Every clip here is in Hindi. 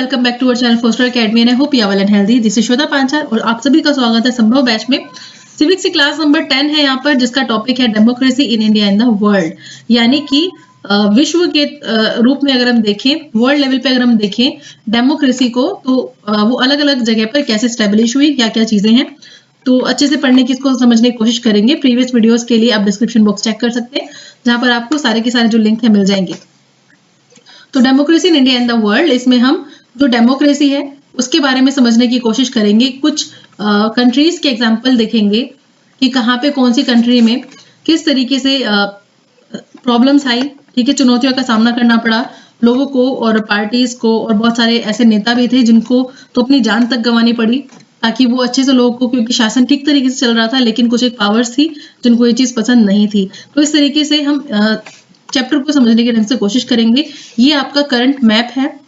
Welcome back to our channel Foster Academy and I hope you are well and healthy. This is Shweta Panchal और आप सभी का स्वागत है संभव बैच में। सिविक्स की क्लास नंबर 10 है यहाँ पर, जिसका टॉपिक है democracy in India and the world. यानी कि विश्व के रूप में अगर हम देखें, वर्ल्ड लेवल पे अगर हम देखें डेमोक्रेसी को, तो वो अलग अलग जगह पर कैसे स्टेब्लिश हुई, क्या क्या चीजें हैं, तो अच्छे से पढ़ने की, इसको समझने की कोशिश करेंगे। प्रीवियस वीडियोस के लिए आप डिस्क्रिप्शन बॉक्स चेक कर सकते हैं, जहां पर आपको सारे के सारे जो लिंक है मिल जाएंगे। तो democracy in India and the world, इसमें हम जो डेमोक्रेसी है उसके बारे में समझने की कोशिश करेंगे। कुछ कंट्रीज के एग्जांपल देखेंगे कि कहाँ पे कौन सी कंट्री में किस तरीके से प्रॉब्लम्स आई, ठीक है, चुनौतियों का सामना करना पड़ा लोगों को और पार्टीज को, और बहुत सारे ऐसे नेता भी थे जिनको तो अपनी जान तक गंवानी पड़ी ताकि वो अच्छे से लोगों को, क्योंकि शासन ठीक तरीके से चल रहा था लेकिन कुछ एक पावर्स थी जिनको ये चीज पसंद नहीं थी। तो इस तरीके से हम चैप्टर को समझने के ढंग से कोशिश करेंगे। ये आपका करंट मैप है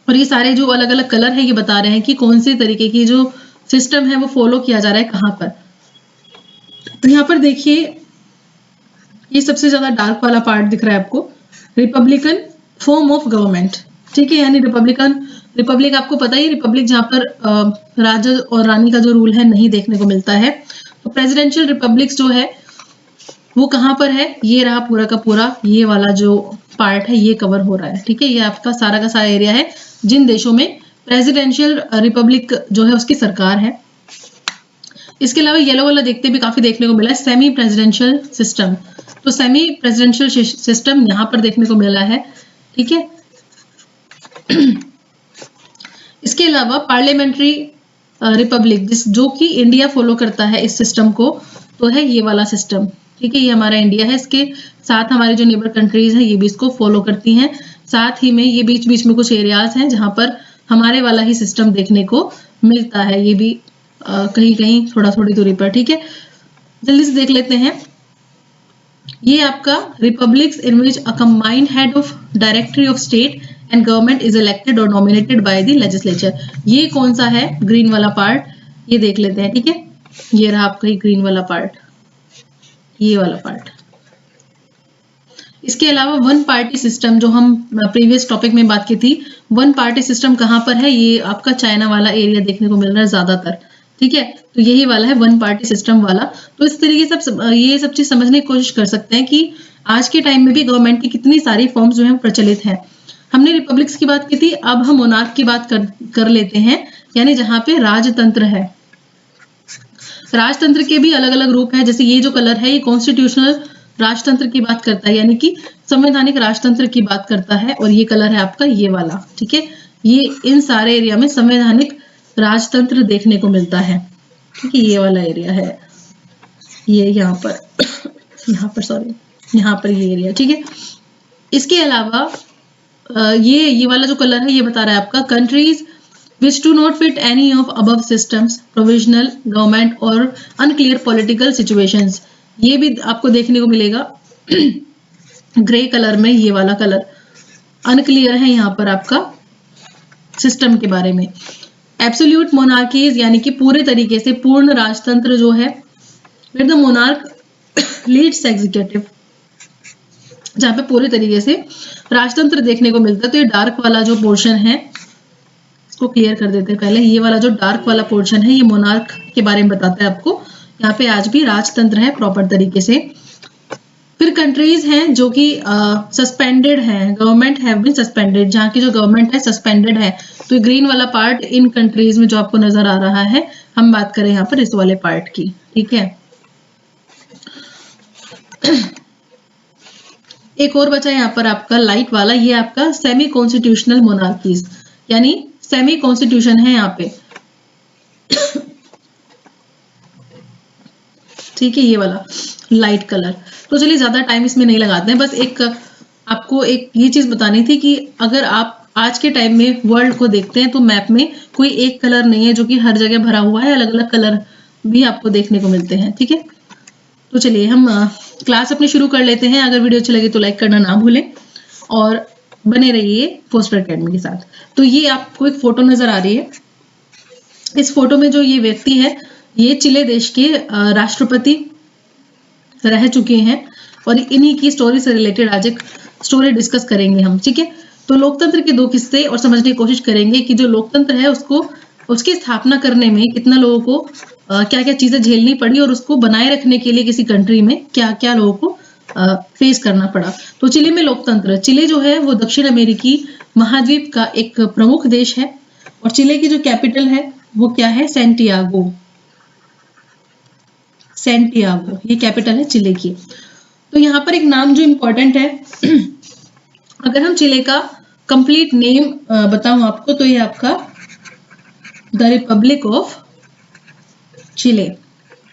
और ये सारे जो अलग अलग कलर है ये बता रहे हैं कि कौन से तरीके की जो सिस्टम है वो फॉलो किया जा रहा है कहाँ पर। तो यहाँ पर देखिए, ये सबसे ज्यादा डार्क वाला पार्ट दिख रहा है आपको, रिपब्लिकन फॉर्म ऑफ गवर्नमेंट, ठीक है। यानी रिपब्लिक आपको पता ही, रिपब्लिक जहाँ पर राजा और रानी का जो रूल है नहीं देखने को मिलता है। तो प्रेसिडेंशियल रिपब्लिक्स जो है वो कहाँ पर है, ये रहा पूरा का पूरा, ये वाला जो पार्ट है ये कवर हो रहा है, ठीक है। ये आपका सारा का सारा एरिया है जिन देशों में प्रेसिडेंशियल रिपब्लिक जो है उसकी सरकार है। इसके अलावा येलो वाला देखते भी काफी देखने को मिला है, सेमी प्रेसिडेंशियल सिस्टम। तो सेमी प्रेसिडेंशियल सिस्टम यहाँ पर देखने को मिला है, ठीक है। इसके अलावा पार्लियामेंट्री रिपब्लिक, जो कि इंडिया फॉलो करता है इस सिस्टम को, तो है ये वाला सिस्टम, ठीक है। ये हमारा इंडिया है, इसके साथ हमारी जो नेबर कंट्रीज हैं ये भी इसको फॉलो करती हैं। साथ ही में ये बीच बीच में कुछ एरियाज हैं जहां पर हमारे वाला ही सिस्टम देखने को मिलता है, ये भी कहीं कहीं थोड़ी दूरी पर, ठीक है। जल्दी से देख लेते हैं। ये आपका republics in which a combined head of directory of state and government is elected और नॉमिनेटेड बाय द लेजिस्लेचर। ये कौन सा है, ग्रीन वाला पार्ट, ये देख लेते हैं, ठीक है। ये रहा आपका ग्रीन वाला पार्ट, ये वाला पार्ट। इसके अलावा वन पार्टी सिस्टम, जो हम प्रीवियस टॉपिक में बात की थी, वन पार्टी सिस्टम कहाँ पर है, ये आपका चाइना वाला एरिया देखने को मिल रहा है ज्यादातर, ठीक है। तो यही वाला है वन पार्टी सिस्टम वाला। तो इस तरीके से ये सब चीज समझने की कोशिश कर सकते हैं कि आज के टाइम में भी गवर्नमेंट की कितनी सारी फॉर्म्स जो है प्रचलित है। हमने रिपब्लिक्स की बात की थी, अब हम मोनार्क की बात कर लेते हैं, यानी जहां पे राजतंत्र है। राजतंत्र के भी अलग अलग रूप है, जैसे ये जो कलर है ये कॉन्स्टिट्यूशनल राजतंत्र की बात करता है, यानी कि संवैधानिक राजतंत्र की बात करता है। और ये कलर है आपका ये वाला, ठीक है। ये इन सारे एरिया में संवैधानिक राजतंत्र देखने को मिलता है, ठीक है। ये वाला एरिया है, ये यहाँ पर ये एरिया, ठीक है। इसके अलावा ये वाला जो कलर है ये बता रहा है आपका countries which do not fit any of above systems, provisional government और unclear political situations। ये भी आपको देखने को मिलेगा ग्रे कलर में, ये वाला कलर अनक्लियर है यहाँ पर आपका सिस्टम के बारे में। एब्सोल्यूट मोनार्कीज, यानी कि पूरे तरीके से पूर्ण राजतंत्र जो है, where the monarch leads executive, जहाँ पे पूरे तरीके से राजतंत्र देखने को मिलता है। तो ये डार्क वाला जो पोर्शन है इसको क्लियर कर देते हैं पहले। ये वाला जो डार्क वाला पोर्शन है ये मोनार्क के बारे में बताता है आपको, यहाँ पे आज भी राजतंत्र है प्रॉपर तरीके से। फिर कंट्रीज हैं जो कि सस्पेंडेड हैं, गवर्नमेंट हैव बीन सस्पेंडेड, जहाँ की जो गवर्नमेंट है सस्पेंडेड है। तो ग्रीन वाला पार्ट इन कंट्रीज में जो आपको नजर आ रहा है, हम बात करें यहाँ पर इस वाले पार्ट की, ठीक है। एक और बचा यहाँ पर आपका लाइट वाला, ये आपका सेमी कॉन्स्टिट्यूशनल मोनार्कीज, यानी सेमी कॉन्स्टिट्यूशन है यहाँ पे, ठीक है। ये वाला लाइट कलर। तो चलिए ज्यादा टाइम इसमें नहीं लगाते हैं, बस आपको एक ये चीज बतानी थी कि अगर आप आज के टाइम में वर्ल्ड को देखते हैं तो मैप में कोई एक कलर नहीं है जो कि हर जगह भरा हुआ है, अलग अलग कलर भी आपको देखने को मिलते हैं, ठीक है। तो चलिए हम क्लास अपनी शुरू कर लेते हैं। अगर वीडियो अच्छी लगे तो लाइक करना ना भूलें और बने रहिए पोस्टर अकेडमी के साथ। तो ये आपको एक फोटो नजर आ रही है, इस फोटो में जो ये व्यक्ति है ये चिले देश के राष्ट्रपति रह चुके हैं और इन्हीं की स्टोरी से रिलेटेड आज एक स्टोरी डिस्कस करेंगे हम, ठीक है। तो लोकतंत्र के दो किस्से और समझने की कोशिच करेंगे कि जो लोकतंत्र है उसको उसकी स्थापना करने में कितना लोगों को क्या-क्या चीजें झेलनी पड़ी और उसको बनाए रखने के लिए किसी कंट्री में क्या-क्या लोगों को फेस करना पड़ा। तो चिली में लोकतंत्र, चिली जो है वो दक्षिण अमेरिकी महाद्वीप का एक प्रमुख देश है और चिली की जो कैपिटल है वो क्या है, सैंटियागो। सैंटियागो ये कैपिटल है चिली की। तो यहाँ पर एक नाम जो इम्पोर्टेंट है अगर हम चिली का कंप्लीट नेम बताऊं आपको तो ये आपका द रिपब्लिक ऑफ चिली,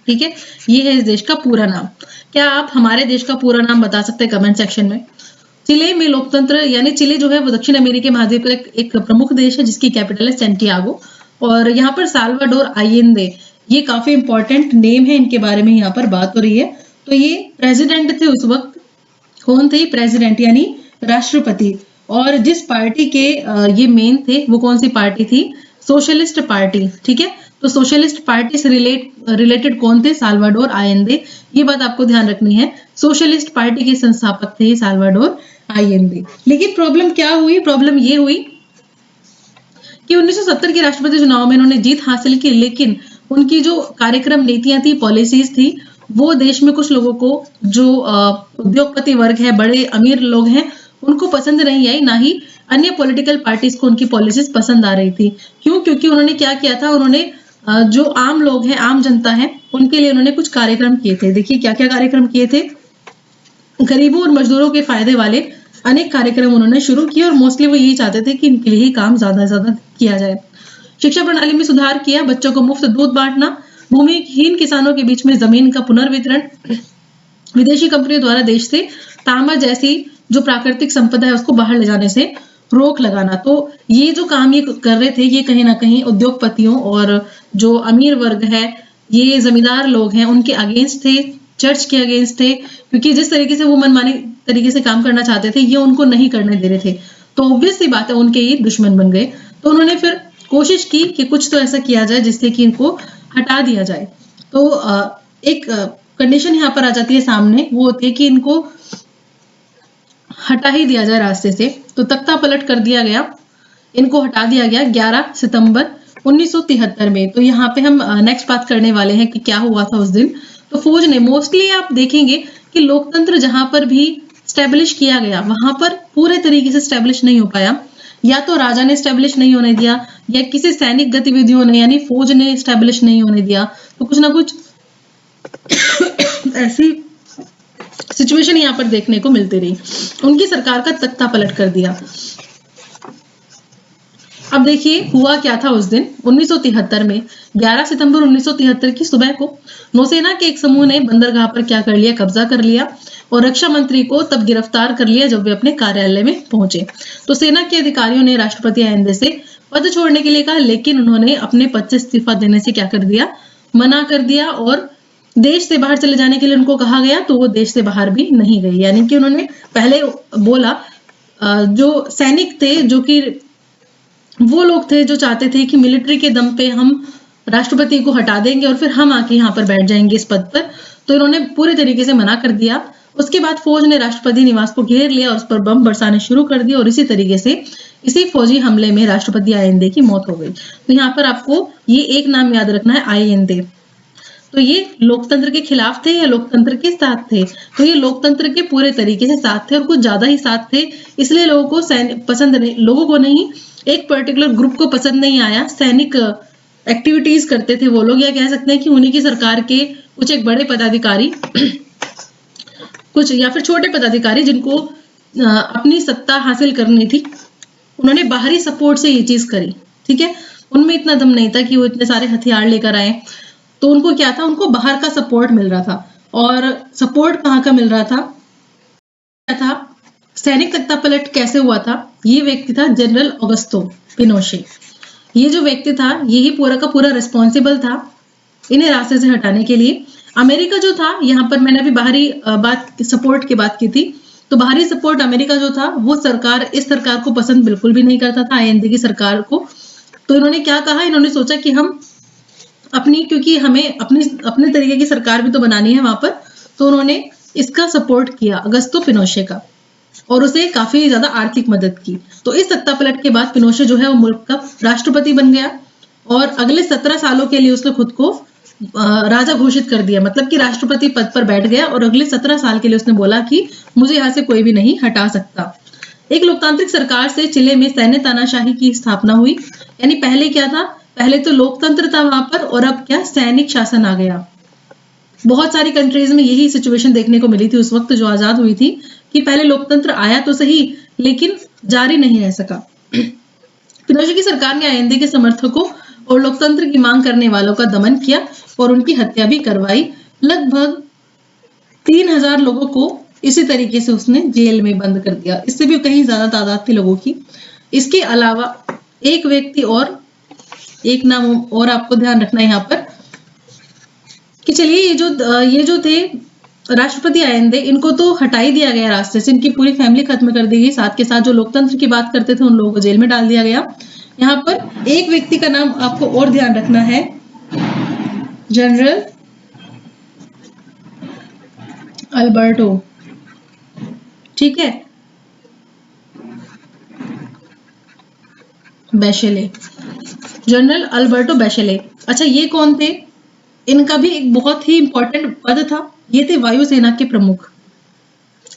ठीक है, ये है इस देश का पूरा नाम। क्या आप हमारे देश का पूरा नाम बता सकते हैं कमेंट सेक्शन में। चिली में लोकतंत्र यानी चिली जो है वो दक्षिण अमेरिकी महाद्वीप का एक प्रमुख देश है जिसकी कैपिटल है सैंटियागो और यहाँ पर साल्वाडोर आयेंदे ये काफी इंपॉर्टेंट नेम है, इनके बारे में यहाँ पर बात हो रही है। तो ये प्रेसिडेंट थे उस वक्त, कौन थे प्रेसिडेंट यानी राष्ट्रपति, और जिस पार्टी के ये मेन थे वो कौन सी पार्टी थी, सोशलिस्ट पार्टी, ठीक है। तो सोशलिस्ट पार्टी से रिलेटेड कौन थे, साल्वाडोर आयेंदे, ये बात आपको ध्यान रखनी है। सोशलिस्ट पार्टी के संस्थापक थे साल्वाडोर आयेंदे। लेकिन प्रॉब्लम क्या हुई, प्रॉब्लम ये हुई कि 1970 के राष्ट्रपति चुनाव में इन्होंने जीत हासिल की, लेकिन उनकी जो कार्यक्रम नीतियां थी, पॉलिसीज थी, वो देश में कुछ लोगों को जो उद्योगपति वर्ग है, बड़े अमीर लोग हैं, उनको पसंद नहीं आई, ना ही अन्य पॉलिटिकल पार्टीज को उनकी पॉलिसीज पसंद आ रही थी। क्यों? क्योंकि उन्होंने क्या किया था, उन्होंने जो आम लोग हैं, आम जनता है, उनके लिए उन्होंने कुछ कार्यक्रम किए थे। देखिए क्या क्या कार्यक्रम किए थे। गरीबों और मजदूरों के फायदे वाले अनेक कार्यक्रम उन्होंने शुरू किए और मोस्टली वो यही चाहते थे कि इनके लिए ही काम ज्यादा से ज्यादा किया जाए। शिक्षा प्रणाली में सुधार किया, बच्चों को मुफ्त दूध बांटना, भूमिहीन किसानों के बीच में जमीन का पुनर्वितरण, विदेशी कंपनियों द्वारा देश से तांबा जैसी जो प्राकृतिक संपदा है उसको बाहर ले जाने से रोक लगाना। तो ये जो काम ये कर रहे थे, ये कहीं ना कहीं उद्योगपतियों और जो अमीर वर्ग है, ये जमींदार लोग हैं, उनके अगेंस्ट थे, चर्च के अगेंस्ट थे, क्योंकि जिस तरीके से वो मनमानी तरीके से काम करना चाहते थे ये उनको नहीं करने दे रहे थे। तो ऑब्वियस सी बात है उनके ये दुश्मन बन गए। तो उन्होंने फिर कोशिश की कि कुछ तो ऐसा किया जाए जिससे कि इनको हटा दिया जाए। तो एक कंडीशन यहाँ पर आ जाती है सामने, वो होती है कि इनको हटा ही दिया जाए रास्ते से। तो तख्ता पलट कर दिया गया, इनको हटा दिया गया 11 सितंबर 1973 में। तो यहाँ पे हम नेक्स्ट बात करने वाले हैं कि क्या हुआ था उस दिन। तो फौज ने, मोस्टली आप देखेंगे कि लोकतंत्र जहां पर भी स्टैब्लिश किया गया वहां पर पूरे तरीके से स्टैब्लिश नहीं हो पाया। या तो राजा ने स्टैब्लिश नहीं होने दिया या किसी सैनिक गतिविधियों ने यानी फौज ने स्टैब्लिश नहीं होने दिया। तो कुछ ना कुछ ऐसी सिचुएशन यहाँ पर देखने को मिलती रही, उनकी सरकार का तख्ता पलट कर दिया। अब देखिए हुआ क्या था उस दिन 1973 में। 11 सितंबर 1973 की सुबह को नौसेना के एक समूह ने बंदरगाह पर क्या कर लिया, कब्जा कर लिया और रक्षा मंत्री को तब गिरफ्तार कर लिया जब वे अपने कार्यालय में पहुंचे। तो सेना के अधिकारियों ने राष्ट्रपति आयेंदे से पद छोड़ने के लिए कहा, लेकिन उन्होंने अपने पद से इस्तीफा देने से क्या कर दिया, मना कर दिया और देश से बाहर चले जाने के लिए उनको कहा गया, तो वो देश से बाहर भी नहीं गए। यानी कि उन्होंने पहले बोला, जो सैनिक थे, जो कि वो लोग थे जो चाहते थे कि मिलिट्री के दम पे हम राष्ट्रपति को हटा देंगे और फिर हम आके यहाँ पर बैठ जाएंगे इस पद पर, तो इन्होंने पूरे तरीके से मना कर दिया। उसके बाद फौज ने राष्ट्रपति निवास को घेर लिया और उस पर बम बरसाने शुरू कर दिए और इसी तरीके से इसी फौजी हमले में राष्ट्रपति आयेंदे की मौत हो गई। तो यहाँ पर आपको ये एक नाम याद रखना है, आयेंदे। तो ये लोकतंत्र के खिलाफ थे या लोकतंत्र के साथ थे? तो ये लोकतंत्र के पूरे तरीके से साथ थे और कुछ ज्यादा ही साथ थे, इसलिए लोगों को पसंद नहीं, लोगों को नहीं, एक पर्टिकुलर ग्रुप को पसंद नहीं आया। सैनिक एक्टिविटीज करते थे वो लोग, या कह सकते हैं कि उन्हीं की सरकार के कुछ एक बड़े पदाधिकारी कुछ या फिर छोटे पदाधिकारी जिनको अपनी सत्ता हासिल करनी थी, उन्होंने बाहरी सपोर्ट से ये चीज करी, ठीक है। उनमें इतना दम नहीं था कि वो इतने सारे हथियार लेकर आए, तो उनको क्या था, उनको बाहर का सपोर्ट मिल रहा था। और सपोर्ट कहाँ का मिल रहा था, क्या था, सैनिक तख्ता पलट कैसे हुआ था, ये व्यक्ति था जनरल ऑगस्टो पिनोशे। ये जो व्यक्ति था यही पूरा का पूरा रिस्पॉन्सिबल था इन्हें रास्ते से हटाने के लिए। अमेरिका जो था, यहाँ पर मैंने अभी बाहरी बात सपोर्ट की बात की थी, तो बाहरी सपोर्ट अमेरिका जो था वो सरकार, इस सरकार को पसंद बिल्कुल भी नहीं करता था, आयेंदे की सरकार को। तो इन्होंने क्या कहा, इन्होंने सोचा कि हम अपनी, क्योंकि हमें अपने तरीके की सरकार भी तो बनानी है वहां पर, तो उन्होंने इसका सपोर्ट किया, अगस्तो पिनोशे का। और उसे काफी ज्यादा आर्थिक मदद की। तो इस सत्ता पलट के बाद पिनोशे जो है वो मुल्क का राष्ट्रपति बन गया और अगले 17 सालों के लिए उसने खुद को राजा घोषित कर दिया, मतलब कि राष्ट्रपति पद पर बैठ गया और अगले 17 साल के लिए उसने बोला कि मुझे यहाँ से कोई भी नहीं हटा सकता। एक लोकतांत्रिक सरकार से चिले में सैन्य तानाशाही की स्थापना हुई। यानी पहले क्या था, पहले तो लोकतंत्र था वहां पर और अब क्या, सैनिक शासन आ गया। बहुत सारी कंट्रीज में यही सिचुएशन देखने को मिली थी उस वक्त जो आजाद हुई थी, कि पहले लोकतंत्र आया तो सही लेकिन जारी नहीं रह सका। पिनोशे की सरकार ने आईएनडी के समर्थकों और लोकतंत्र की मांग करने वालों का दमन किया और उनकी हत्या भी करवाई। लगभग 3000 लोगों को इसी तरीके से उसने जेल में बंद कर दिया। इससे भी कहीं ज्यादा तादाद थी लोगों की। इसके अलावा एक व्यक्ति और एक नाम और आपको ध्यान रखना है यहाँ पर कि चलिए ये जो थे राष्ट्रपति आएंदे, इनको तो हटा ही दिया गया रास्ते से, इनकी पूरी फैमिली खत्म कर दी गई, साथ के साथ जो लोकतंत्र की बात करते थे उन लोगों को जेल में डाल दिया गया। यहाँ पर एक व्यक्ति का नाम आपको और ध्यान रखना है, जनरल अल्बर्टो, ठीक है, बैशेले, जनरल अल्बर्टो बैशेले। अच्छा, ये कौन थे? इनका भी एक बहुत ही इंपॉर्टेंट पद था। ये थे वायुसेना के प्रमुख,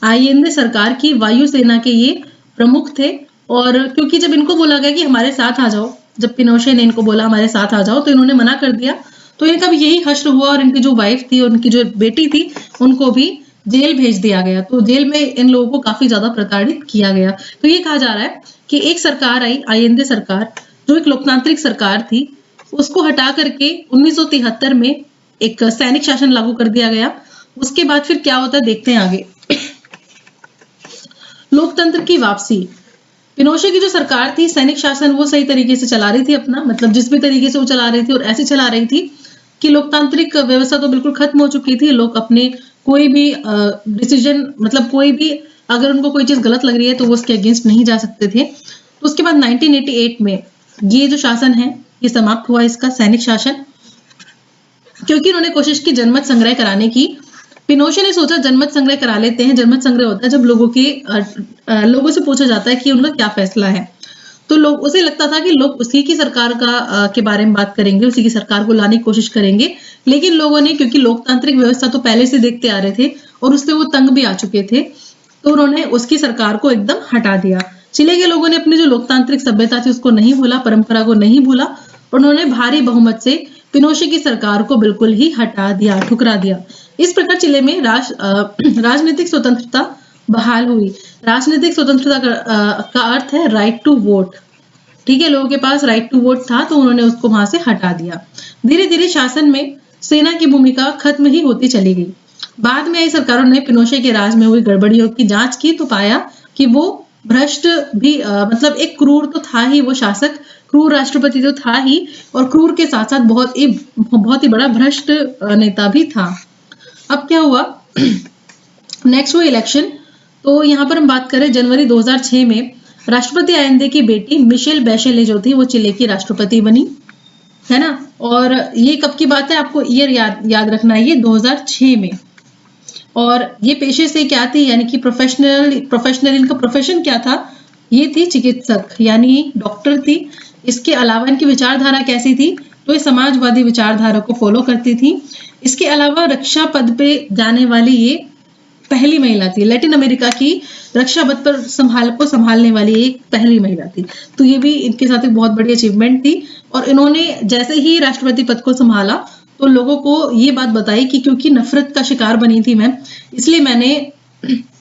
आईएनडी सरकार की वायुसेना के ये प्रमुख थे। और क्योंकि जब इनको बोला गया कि हमारे साथ आ जाओ, जब पिनोशे ने इनको बोला हमारे साथ आ जाओ, तो इन्होंने मना कर दिया। तो इनका भी यही हश्र हुआ और इनकी जो वाइफ थी और उनकी जो बेटी थी उनको भी जेल भेज दिया गया। तो जेल में इन लोगों को काफी ज्यादा प्रताड़ित किया गया। तो ये कहा जा रहा है कि एक सरकार आई, आईएनडी सरकार, जो एक लोकतांत्रिक सरकार थी, उसको हटा करके 1973 में एक सैनिक शासन लागू कर दिया गया। उसके बाद फिर क्या होता है देखते हैं आगे। लोकतंत्र की वापसी। पिनोशे की जो सरकार थी, सैनिक शासन वो सही तरीके से चला रही थी अपना, मतलब जिस भी तरीके से वो चला रही थी और ऐसे चला रही थी कि लोकतांत्रिक व्यवस्था तो बिल्कुल खत्म हो चुकी थी। लोग अपने कोई भी डिसीजन, मतलब कोई भी अगर उनको कोई चीज गलत लग रही है तो वो उसके अगेंस्ट नहीं जा सकते थे। तो उसके बाद 1988 में ये जो शासन है ये समाप्त हुआ, इसका सैनिक शासन, क्योंकि उन्होंने कोशिश की जनमत संग्रह कराने की। पिनोशे ने सोचा जनमत संग्रह करा लेते हैं। जनमत संग्रह होता है जब लोगों से पूछा जाता है कि उनका क्या फैसला है। तो लोग, उसे लगता था कि लोग उसी की सरकार के बारे में बात करेंगे, उसी की सरकार को लाने की कोशिश करेंगे। लेकिन लोगों ने, क्योंकि लोकतांत्रिक व्यवस्था तो पहले से देखते आ रहे थे और उससे वो तंग भी आ चुके थे, तो उन्होंने उसकी सरकार को एकदम हटा दिया। चिले के लोगों ने अपनी जो लोकतांत्रिक सभ्यता थी उसको नहीं भूला, परंपरा को नहीं भूला। उन्होंने भारी बहुमत से पिनोशे की सरकार को बिल्कुल ही हटा दिया, ठुकरा दिया। इस प्रकार चिले में राजनीतिक स्वतंत्रता बहाल हुई। राजनीतिक स्वतंत्रता का अर्थ है राइट टू वोट, ठीक है, लोगों के पास राइट टू वोट था तो उन्होंने उसको वहां से हटा दिया। धीरे धीरे शासन में सेना की भूमिका खत्म ही होती चली गई। बाद में आई सरकारों ने पिनोशे के राज में हुई गड़बड़ियों की जांच की तो पाया कि वो भ्रष्ट भी, मतलब एक क्रूर तो था ही वो शासक, क्रूर राष्ट्रपति तो था ही, और क्रूर के साथ साथ बहुत ही बड़ा भ्रष्ट नेता भी था। अब क्या हुआ, नेक्स्ट हुआ इलेक्शन। तो यहाँ पर हम बात करें जनवरी 2006 में राष्ट्रपति आयंदे की बेटी मिशेल बैशेले जो थी वो चिले की राष्ट्रपति बनी, है ना। और ये कब की बात है, आपको ईयर याद रखना है, ये 2006 में। और ये पेशे से क्या थी, यानी कि प्रोफेशनल इनका प्रोफेशन क्या था, ये थी चिकित्सक, यानी डॉक्टर थी। इसके अलावा इनकी विचारधारा कैसी थी, तो ये समाजवादी विचारधारा को फॉलो करती थी। इसके अलावा रक्षा पद पे जाने वाली ये पहली महिला थी, लैटिन अमेरिका की रक्षा पद पर संभालने वाली एक पहली महिला थी। तो ये भी इनके साथ एक बहुत बड़ी अचीवमेंट थी। और इन्होंने जैसे ही राष्ट्रपति पद को संभाला तो लोगों को ये बात बताई कि क्योंकि नफरत का शिकार बनी थी मैं, इसलिए मैंने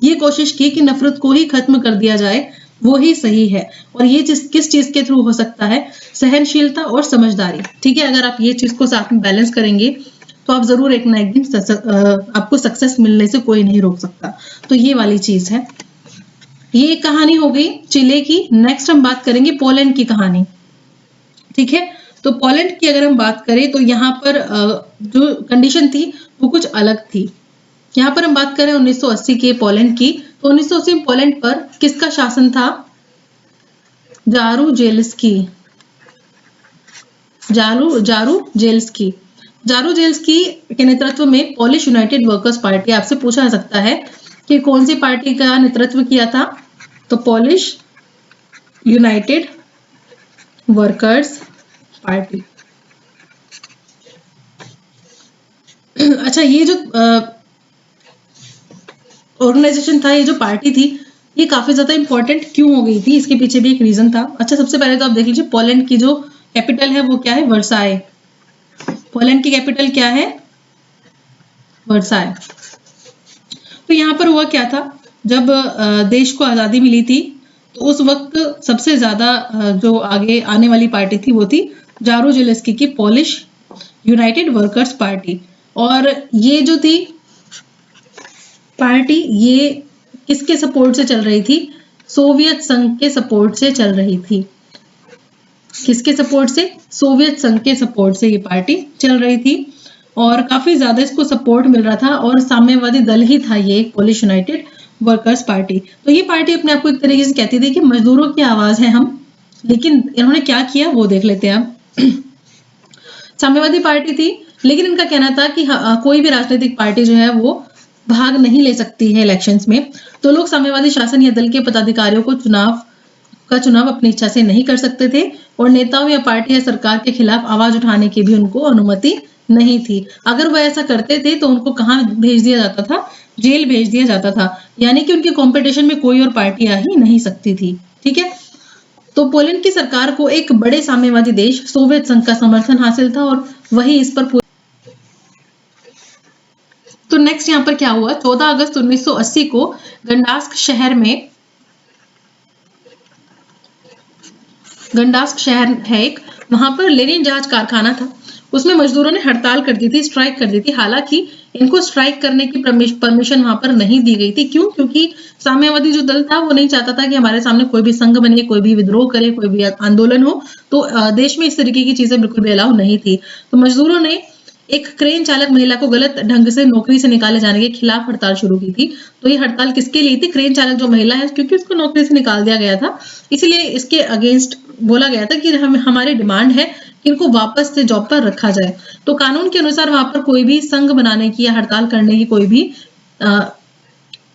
ये कोशिश की कि नफरत को ही खत्म कर दिया जाए, वो ही सही है। और ये किस चीज के थ्रू हो सकता है, सहनशीलता और समझदारी, ठीक है। अगर आप ये चीज को साथ में बैलेंस करेंगे तो आप जरूर एक ना एक दिन आपको सक्सेस मिलने से कोई नहीं रोक सकता। तो ये वाली चीज है। ये एक कहानी हो गई चिले की। नेक्स्ट हम बात करेंगे पोलैंड की कहानी, ठीक है। तो पोलैंड की अगर हम बात करें तो यहाँ पर जो कंडीशन थी वो कुछ अलग थी। यहाँ पर हम बात करें 1980 के पोलैंड की, तो 1980 में पोलैंड पर किसका शासन था, जारुजेल्स्की के नेतृत्व में पोलिश यूनाइटेड वर्कर्स पार्टी। आपसे पूछा जा सकता है कि कौन सी पार्टी का नेतृत्व किया था? तो पोलिश यूनाइटेड वर्कर्स पार्टी। अच्छा, ये जो ऑर्गेनाइजेशन था, ये जो पार्टी थी, ये काफी ज्यादा इंपॉर्टेंट क्यों हो गई थी? इसके पीछे भी एक रीजन था। अच्छा, सबसे पहले तो आप देख लीजिए, पोलैंड की जो कैपिटल है वो क्या है? वर्साय। पोलैंड की कैपिटल क्या है? वर्साय। तो यहाँ पर हुआ क्या था, जब देश को आजादी मिली थी तो उस वक्त सबसे ज्यादा जो आगे आने वाली पार्टी थी वो थी जारूजेलेस्की की पोलिश यूनाइटेड वर्कर्स पार्टी। और ये जो थी पार्टी, ये किसके सपोर्ट से चल रही थी? सोवियत संघ के सपोर्ट से चल रही थी। किसके सपोर्ट से? सोवियत संघ के सपोर्ट से ये पार्टी चल रही थी और काफी ज्यादा इसको सपोर्ट मिल रहा था और साम्यवादी दल ही था ये पोलिश यूनाइटेड वर्कर्स पार्टी। तो ये पार्टी अपने आप को एक तरीके से कहती थी कि मजदूरों की आवाज है हम, लेकिन इन्होंने क्या किया वो देख लेते हैं अब। साम्यवादी पार्टी थी, लेकिन इनका कहना था कि कोई भी राजनीतिक पार्टी जो है वो भाग नहीं ले सकती है इलेक्शंस में। तो लोग साम्यवादी शासन या दल के पदाधिकारियों को चुनाव अपनी इच्छा से नहीं कर सकते थे और नेताओं या पार्टी या सरकार के खिलाफ आवाज उठाने की भी उनको अनुमति नहीं थी। अगर वो ऐसा करते थे तो उनको कहाँ भेज दिया जाता था? जेल भेज दिया जाता था। यानी कि उनके कंपटीशन में कोई और पार्टी आ ही नहीं सकती थी। ठीक है, तो पोलैंड की सरकार को एक बड़े साम्यवादी देश सोवियत संघ का समर्थन हासिल था और वही इस पर तो नेक्स्ट यहाँ पर क्या हुआ, 14 अगस्त 1980 को गंडास्क शहर है एक, वहां पर लेनिन जहाज कारखाना था, उसमें मजदूरों ने हड़ताल कर दी थी, स्ट्राइक कर दी थी। हालांकि इनको स्ट्राइक करने की परमिशन वहां पर नहीं दी गई थी। क्यों? क्योंकि साम्यवादी जो दल था वो नहीं चाहता था कि हमारे सामने कोई भी संघ बने, कोई भी विद्रोह करे, कोई भी आंदोलन हो। तो देश में इस तरीके की चीजें बिल्कुल भी अलाउ नहीं थी। तो मजदूरों ने एक क्रेन चालक महिला को गलत ढंग से नौकरी से निकाले जाने के खिलाफ हड़ताल शुरू की थी। तो ये हड़ताल किसके लिए थी? क्रेन चालक जो महिला है, क्योंकि उसको नौकरी से निकाल दिया गया था, इसलिए इसके अगेंस्ट बोला गया था कि हमारी डिमांड है कि इनको वापस से जॉब पर रखा जाए। तो कानून के अनुसार वहां पर कोई भी संघ बनाने की या हड़ताल करने की कोई भी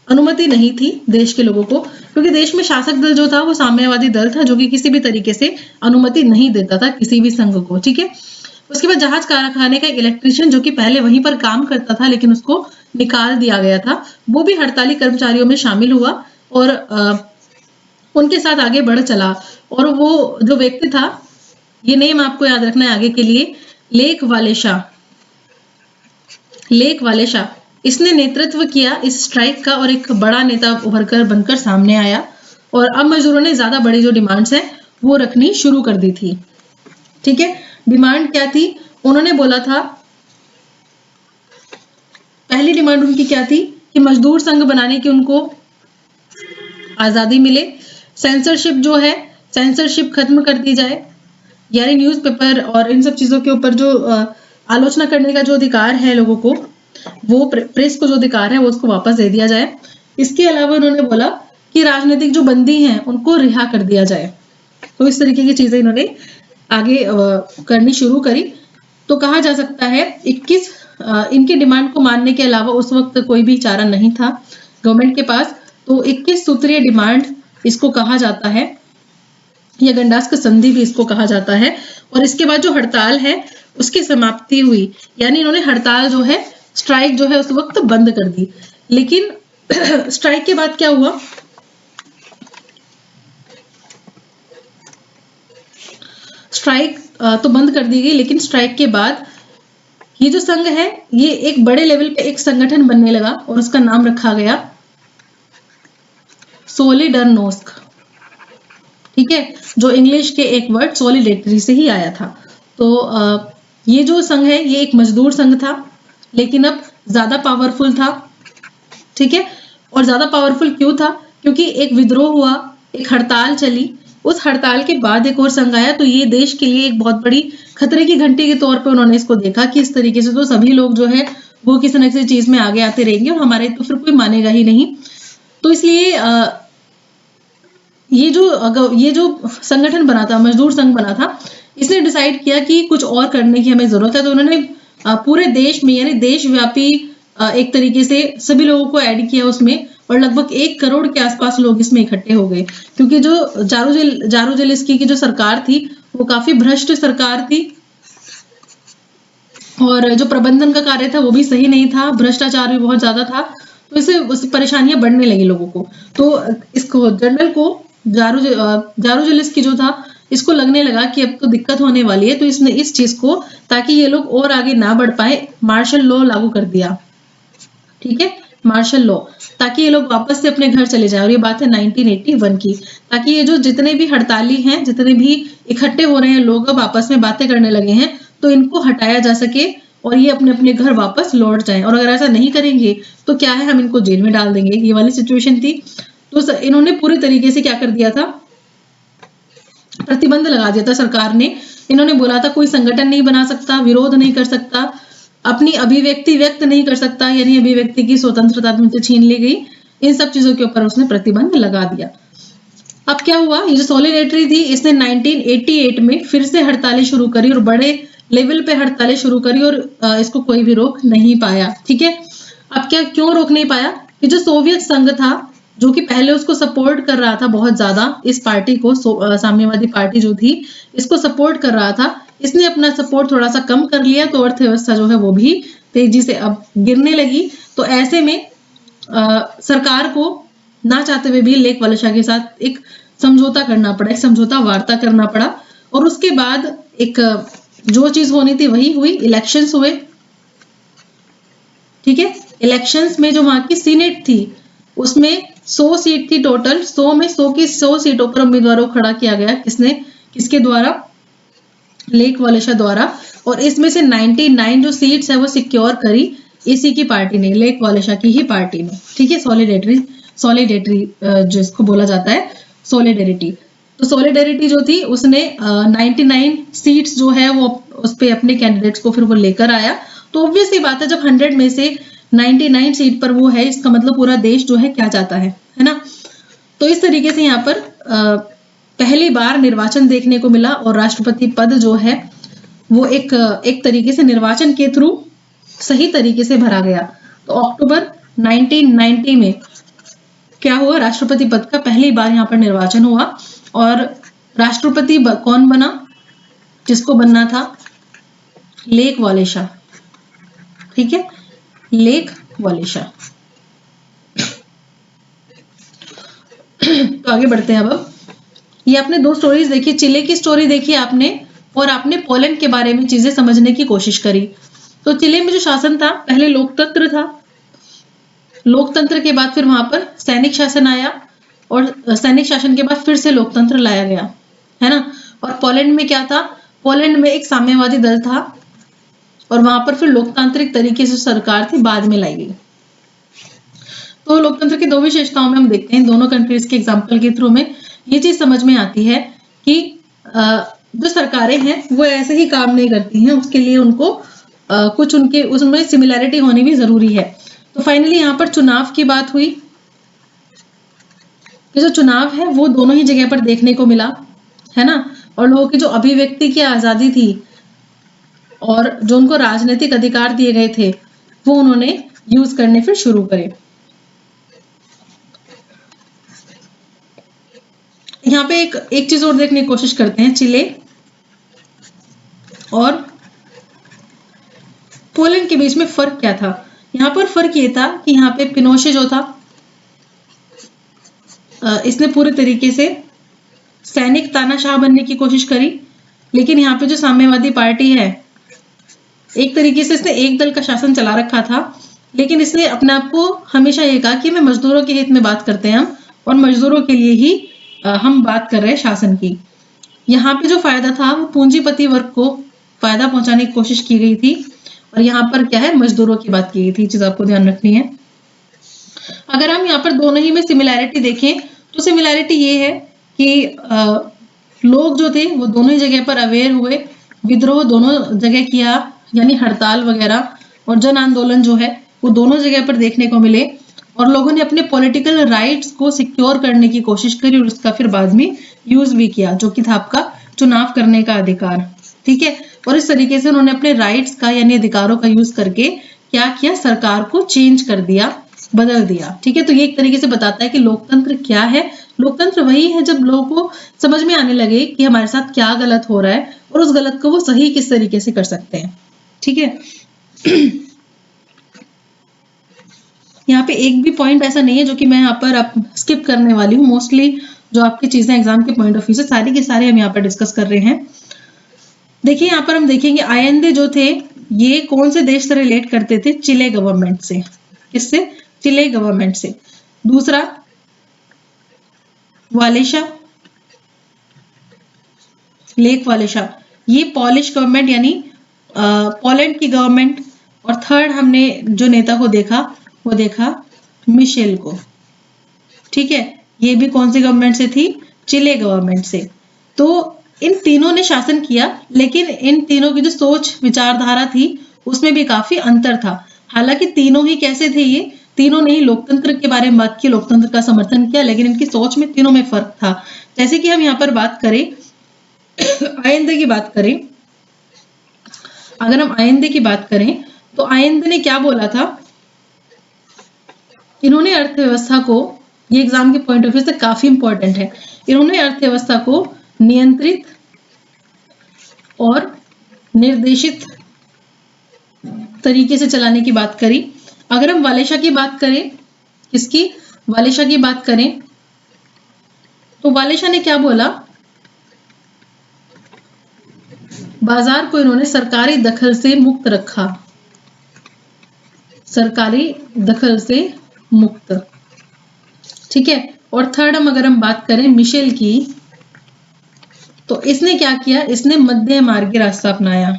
अनुमति नहीं थी देश के लोगों को, क्योंकि देश में शासक दल जो था वो साम्यवादी दल था, जो कि किसी भी तरीके से अनुमति नहीं देता था किसी भी संघ को। ठीक है, उसके बाद जहाज कारखाने का एक इलेक्ट्रीशियन जो कि पहले वहीं पर काम करता था लेकिन उसको निकाल दिया गया था, वो भी हड़ताली कर्मचारियों में शामिल हुआ और उनके साथ आगे बढ़ चला। और वो जो व्यक्ति था, ये नेम आपको याद रखना है आगे के लिए, लेक वालेशा, इसने नेतृत्व किया इस स्ट्राइक का और एक बड़ा नेता उभरकर बनकर सामने आया। और अब मजदूरों ने ज्यादा बड़ी जो डिमांड्स है वो रखनी शुरू कर दी थी। ठीक है, डिमांड क्या थी? उन्होंने बोला था, पहली डिमांड उनकी क्या थी कि मजदूर संघ बनाने की उनको आजादी मिले, सेंसरशिप जो है, सेंसरशिप खत्म कर दी जाए, यानी न्यूज़पेपर और इन सब चीजों के ऊपर जो आलोचना करने का जो अधिकार है लोगों को, वो प्रेस को जो अधिकार है वो उसको वापस दे दिया जाए। इसके अलावा उन्होंने बोला कि राजनीतिक जो बंदी हैं उनको रिहा कर दिया जाए। तो इस तरीके की चीजें इन्होंने आगे करनी शुरू करी। तो कहा जा सकता है इनकी डिमांड को मानने के अलावा उस वक्त कोई भी चारा नहीं था गवर्नमेंट के पास। तो 21 सूत्रीय डिमांड इसको कहा जाता है, या गंडास्क संधि भी इसको कहा जाता है। और इसके बाद जो हड़ताल है उसकी समाप्ति हुई, यानी इन्होंने हड़ताल जो है, स्ट्राइक जो है उस वक्त बंद कर दी। लेकिन स्ट्राइक के बाद क्या हुआ? स्ट्राइक तो बंद कर दी गई, लेकिन स्ट्राइक के बाद ये जो संघ है ये एक बड़े लेवल पे एक संगठन बनने लगा और उसका नाम रखा गया सोलिडरनोस्क। ठीक है, जो इंग्लिश के एक वर्ड सॉलिडेटरी से ही आया था। तो ये जो संघ है ये एक मजदूर संघ था, लेकिन अब ज्यादा पावरफुल था। ठीक है, और ज्यादा पावरफुल क्यों था? क्योंकि एक विद्रोह हुआ, एक हड़ताल चली, उस हड़ताल के बाद एक और संघ आया। तो ये देश के लिए एक बहुत बड़ी खतरे की घंटी के तौर पे उन्होंने इसको देखा कि इस तरीके से तो सभी लोग जो है वो किसी न किसी चीज में आगे आते रहेंगे और हमारे तो फिर कोई मानेगा ही नहीं। तो इसलिए ये जो संगठन बना था, मजदूर संघ बना था, इसने डिसाइड किया कि कुछ और करने की हमें जरूरत है। तो उन्होंने पूरे देश में, यानी देशव्यापी एक तरीके से सभी लोगों को ऐड किया उसमें, और लगभग 1 करोड़ के आसपास लोग इसमें इकट्ठे हो गए, क्योंकि जो जारूजेलेस्की की जो सरकार थी वो काफी भ्रष्ट सरकार थी और जो प्रबंधन का कार्य था वो भी सही नहीं था, भ्रष्टाचार भी बहुत ज्यादा था। तो इससे परेशानियां बढ़ने लगी लोगों को। तो इसको जनरल को जारूजेलेस्की जो था, इसको लगने लगा कि अब तो दिक्कत होने वाली है, तो इसने इस चीज को, ताकि ये लोग और आगे ना बढ़ पाए, मार्शल लॉ लागू कर दिया। ठीक है, मार्शल लॉ, ताकि ये लोग वापस से अपने घर चले जाए। और ये बात है 1981 की, ताकि ये जो जितने भी हड़ताली हैं, जितने भी इकट्ठे हो रहे हैं लोग, अब आपस में बातें करने लगे हैं, तो इनको हटाया जा सके और ये अपने अपने घर वापस लौट जाएं। और अगर ऐसा नहीं करेंगे तो क्या है, हम इनको जेल में डाल देंगे, ये वाली सिचुएशन थी। तो इन्होंने पूरी तरीके से क्या कर दिया था, प्रतिबंध लगा दिया था सरकार ने। इन्होंने बोला था कोई संगठन नहीं बना सकता, विरोध नहीं कर सकता, अपनी अभिव्यक्ति व्यक्त नहीं कर सकता, यानी अभिव्यक्ति की स्वतंत्रता उनसे छीन ली गई। इन सब चीजों के ऊपर उसने प्रतिबंध लगा दिया। अब क्या हुआ, ये जो सॉलिडेरिटी थी, इसने 1988 में फिर से हड़तालें शुरू करी और बड़े लेवल पे हड़तालें शुरू करी और इसको कोई भी रोक नहीं पाया। ठीक है, अब क्या, क्यों रोक नहीं पाया, कि जो सोवियत संघ था, जो कि पहले उसको सपोर्ट कर रहा था बहुत ज्यादा, इस पार्टी को, साम्यवादी पार्टी जो थी, इसको सपोर्ट कर रहा था, इसने अपना सपोर्ट थोड़ा सा कम कर लिया, तो अर्थव्यवस्था जो है वो भी तेजी से अब गिरने लगी। तो ऐसे में सरकार को ना चाहते हुए भी लेक वालेशा के साथ एक समझौता करना पड़ा, एक समझौता वार्ता करना पड़ा। और उसके बाद एक जो चीज होनी थी वही हुई, इलेक्शंस हुए। ठीक है, इलेक्शंस में जो वहां की सीनेट थी उसमें 100 सीट थी टोटल, 100 में 100 की 100 सीटों पर उम्मीदवारों को खड़ा किया गया। किसके द्वारा, लेक वालेशा द्वारा। और इसमें से 99 जो सीट्स है वो सिक्योर करी इसी की पार्टी ने, लेक वालेशा की ही पार्टी ने। ठीक है, सॉलिडेरिटी जिसको बोला जाता है, सॉलिडेरिटी। तो सॉलिडेरिटी जो थी उसने 99 सीट्स जो है वो उस पे अपने कैंडिडेट्स को फिर वो लेकर आया। तो ऑब्वियस सी बात है, जब 100 में से 99 सीट पर वो है, इसका मतलब पूरा देश जो है क्या चाहता है ना। तो इस तरीके से यहाँ पर पहली बार निर्वाचन देखने को मिला और राष्ट्रपति पद जो है वो एक तरीके से निर्वाचन के थ्रू सही तरीके से भरा गया। तो अक्टूबर 1990 में क्या हुआ, राष्ट्रपति पद का पहली बार यहाँ पर निर्वाचन हुआ और राष्ट्रपति कौन बना, जिसको बनना था, लेक वालेशा। ठीक है, लेक वालेशा। तो आगे बढ़ते हैं। अब ये आपने 2 स्टोरीज देखी, चिले की स्टोरी देखी आपने और आपने पोलैंड के बारे में चीजें समझने की कोशिश करी। तो चिले में जो शासन था, पहले लोकतंत्र था, लोकतंत्र के बाद फिर वहां पर सैनिक शासन आया और सैनिक शासन के बाद फिर से लोकतंत्र लाया गया, है ना। और पोलैंड में क्या था, पोलैंड में एक साम्यवादी दल था और वहां पर फिर लोकतांत्रिक तरीके से सरकार थी, बाद में लाई गई। तो लोकतंत्र की 2 विशेषताओं में हम देखते हैं, दोनों कंट्रीज के एग्जाम्पल के थ्रू में ये चीज समझ में आती है कि जो सरकारें हैं वो ऐसे ही काम नहीं करती हैं, उसके लिए उनको कुछ उनके उसमें सिमिलैरिटी होनी भी जरूरी है। तो फाइनली यहाँ पर चुनाव की बात हुई कि जो चुनाव है वो दोनों ही जगह पर देखने को मिला, है ना। और लोगों की जो अभिव्यक्ति की आजादी थी और जो उनको राजनीतिक अधिकार दिए गए थे वो उन्होंने यूज करने फिर शुरू करे। यहाँ पे एक चीज और देखने की कोशिश करते हैं, चिले और पोलैंड के बीच में फर्क क्या था। यहाँ पर फर्क ये था कि यहाँ पे पिनोशे जो था, इसने पूरे तरीके से सैनिक तानाशाह बनने की कोशिश करी, लेकिन यहाँ पे जो साम्यवादी पार्टी है, एक तरीके से इसने एक दल का शासन चला रखा था, लेकिन इसने अपने आप को हमेशा ये कहा कि मैं मजदूरों के हित में बात करते हैं हम, और मजदूरों के लिए ही हम बात कर रहे हैं शासन की। यहाँ पे जो फायदा था वो पूंजीपति वर्ग को फायदा पहुंचाने की कोशिश की गई थी, और यहाँ पर क्या है, मजदूरों की बात की गई थी। चीज आपको ध्यान रखनी है। अगर हम यहाँ पर दोनों ही में सिमिलैरिटी देखें तो सिमिलैरिटी ये है कि लोग जो थे वो दोनों ही जगह पर अवेयर हुए, विद्रोह दोनों जगह किया, यानी हड़ताल वगैरह और जन आंदोलन जो है वो दोनों जगह पर देखने को मिले, और लोगों ने अपने पॉलिटिकल राइट्स को सिक्योर करने की कोशिश करी और उसका फिर बाद में यूज भी किया, जो कि था आपका चुनाव करने का अधिकार। ठीक है, और इस तरीके से उन्होंने अपने राइट्स का यानी अधिकारों का यूज करके क्या किया, सरकार को चेंज कर दिया बदल दिया। ठीक है, तो ये एक तरीके से बताता है कि लोकतंत्र क्या है। लोकतंत्र वही है जब लोगों को समझ में आने लगे कि हमारे साथ क्या गलत हो रहा है और उस गलत को वो सही किस तरीके से कर सकते हैं। ठीक है, यहाँ पे एक भी पॉइंट ऐसा नहीं है जो कि मैं यहाँ पर स्किप करने वाली हूँ। मोस्टली जो आपकी चीजें एग्जाम के पॉइंट ऑफ व्यू से सारी के सारे हम यहाँ पर डिस्कस कर रहे हैं। देखिए यहाँ पर हम देखेंगे आयंदे जो थे ये कौन से देश से रिलेट करते थे? चिले गवर्नमेंट से। किससे? चिले गवर्नमेंट से। दूसरा वालेशा, लेक वालेशा, ये पॉलिश गवर्नमेंट यानी पोलैंड की गवर्नमेंट। और थर्ड हमने जो नेता को देखा वो देखा मिशेल को। ठीक है, ये भी कौन सी गवर्नमेंट से थी? चिले गवर्नमेंट से। तो इन तीनों ने शासन किया, लेकिन इन तीनों की जो सोच विचारधारा थी उसमें भी काफी अंतर था। हालांकि तीनों ही कैसे थे? ये तीनों ने ही लोकतंत्र के बारे में बात की, लोकतंत्र का समर्थन किया, लेकिन इनकी सोच में तीनों में फर्क था। जैसे कि हम यहाँ पर बात करें आयंदे की बात करें, अगर हम आयंदे की बात करें तो आयंदे ने क्या बोला था? इन्होंने अर्थव्यवस्था को, ये एग्जाम के पॉइंट ऑफ व्यू से काफी इंपॉर्टेंट है, इन्होंने अर्थव्यवस्था को नियंत्रित और निर्देशित तरीके से चलाने की बात करी। अगर हम वालेशा की बात करें, किसकी? वालेशा की बात करें तो वालेशा ने क्या बोला? बाजार को इन्होंने सरकारी दखल से मुक्त रखा, सरकारी दखल से मुक्त। ठीक है, और थर्ड अगर हम बात करें मिशेल की, तो इसने क्या किया? इसने मध्य मार्गी रास्ता अपनाया।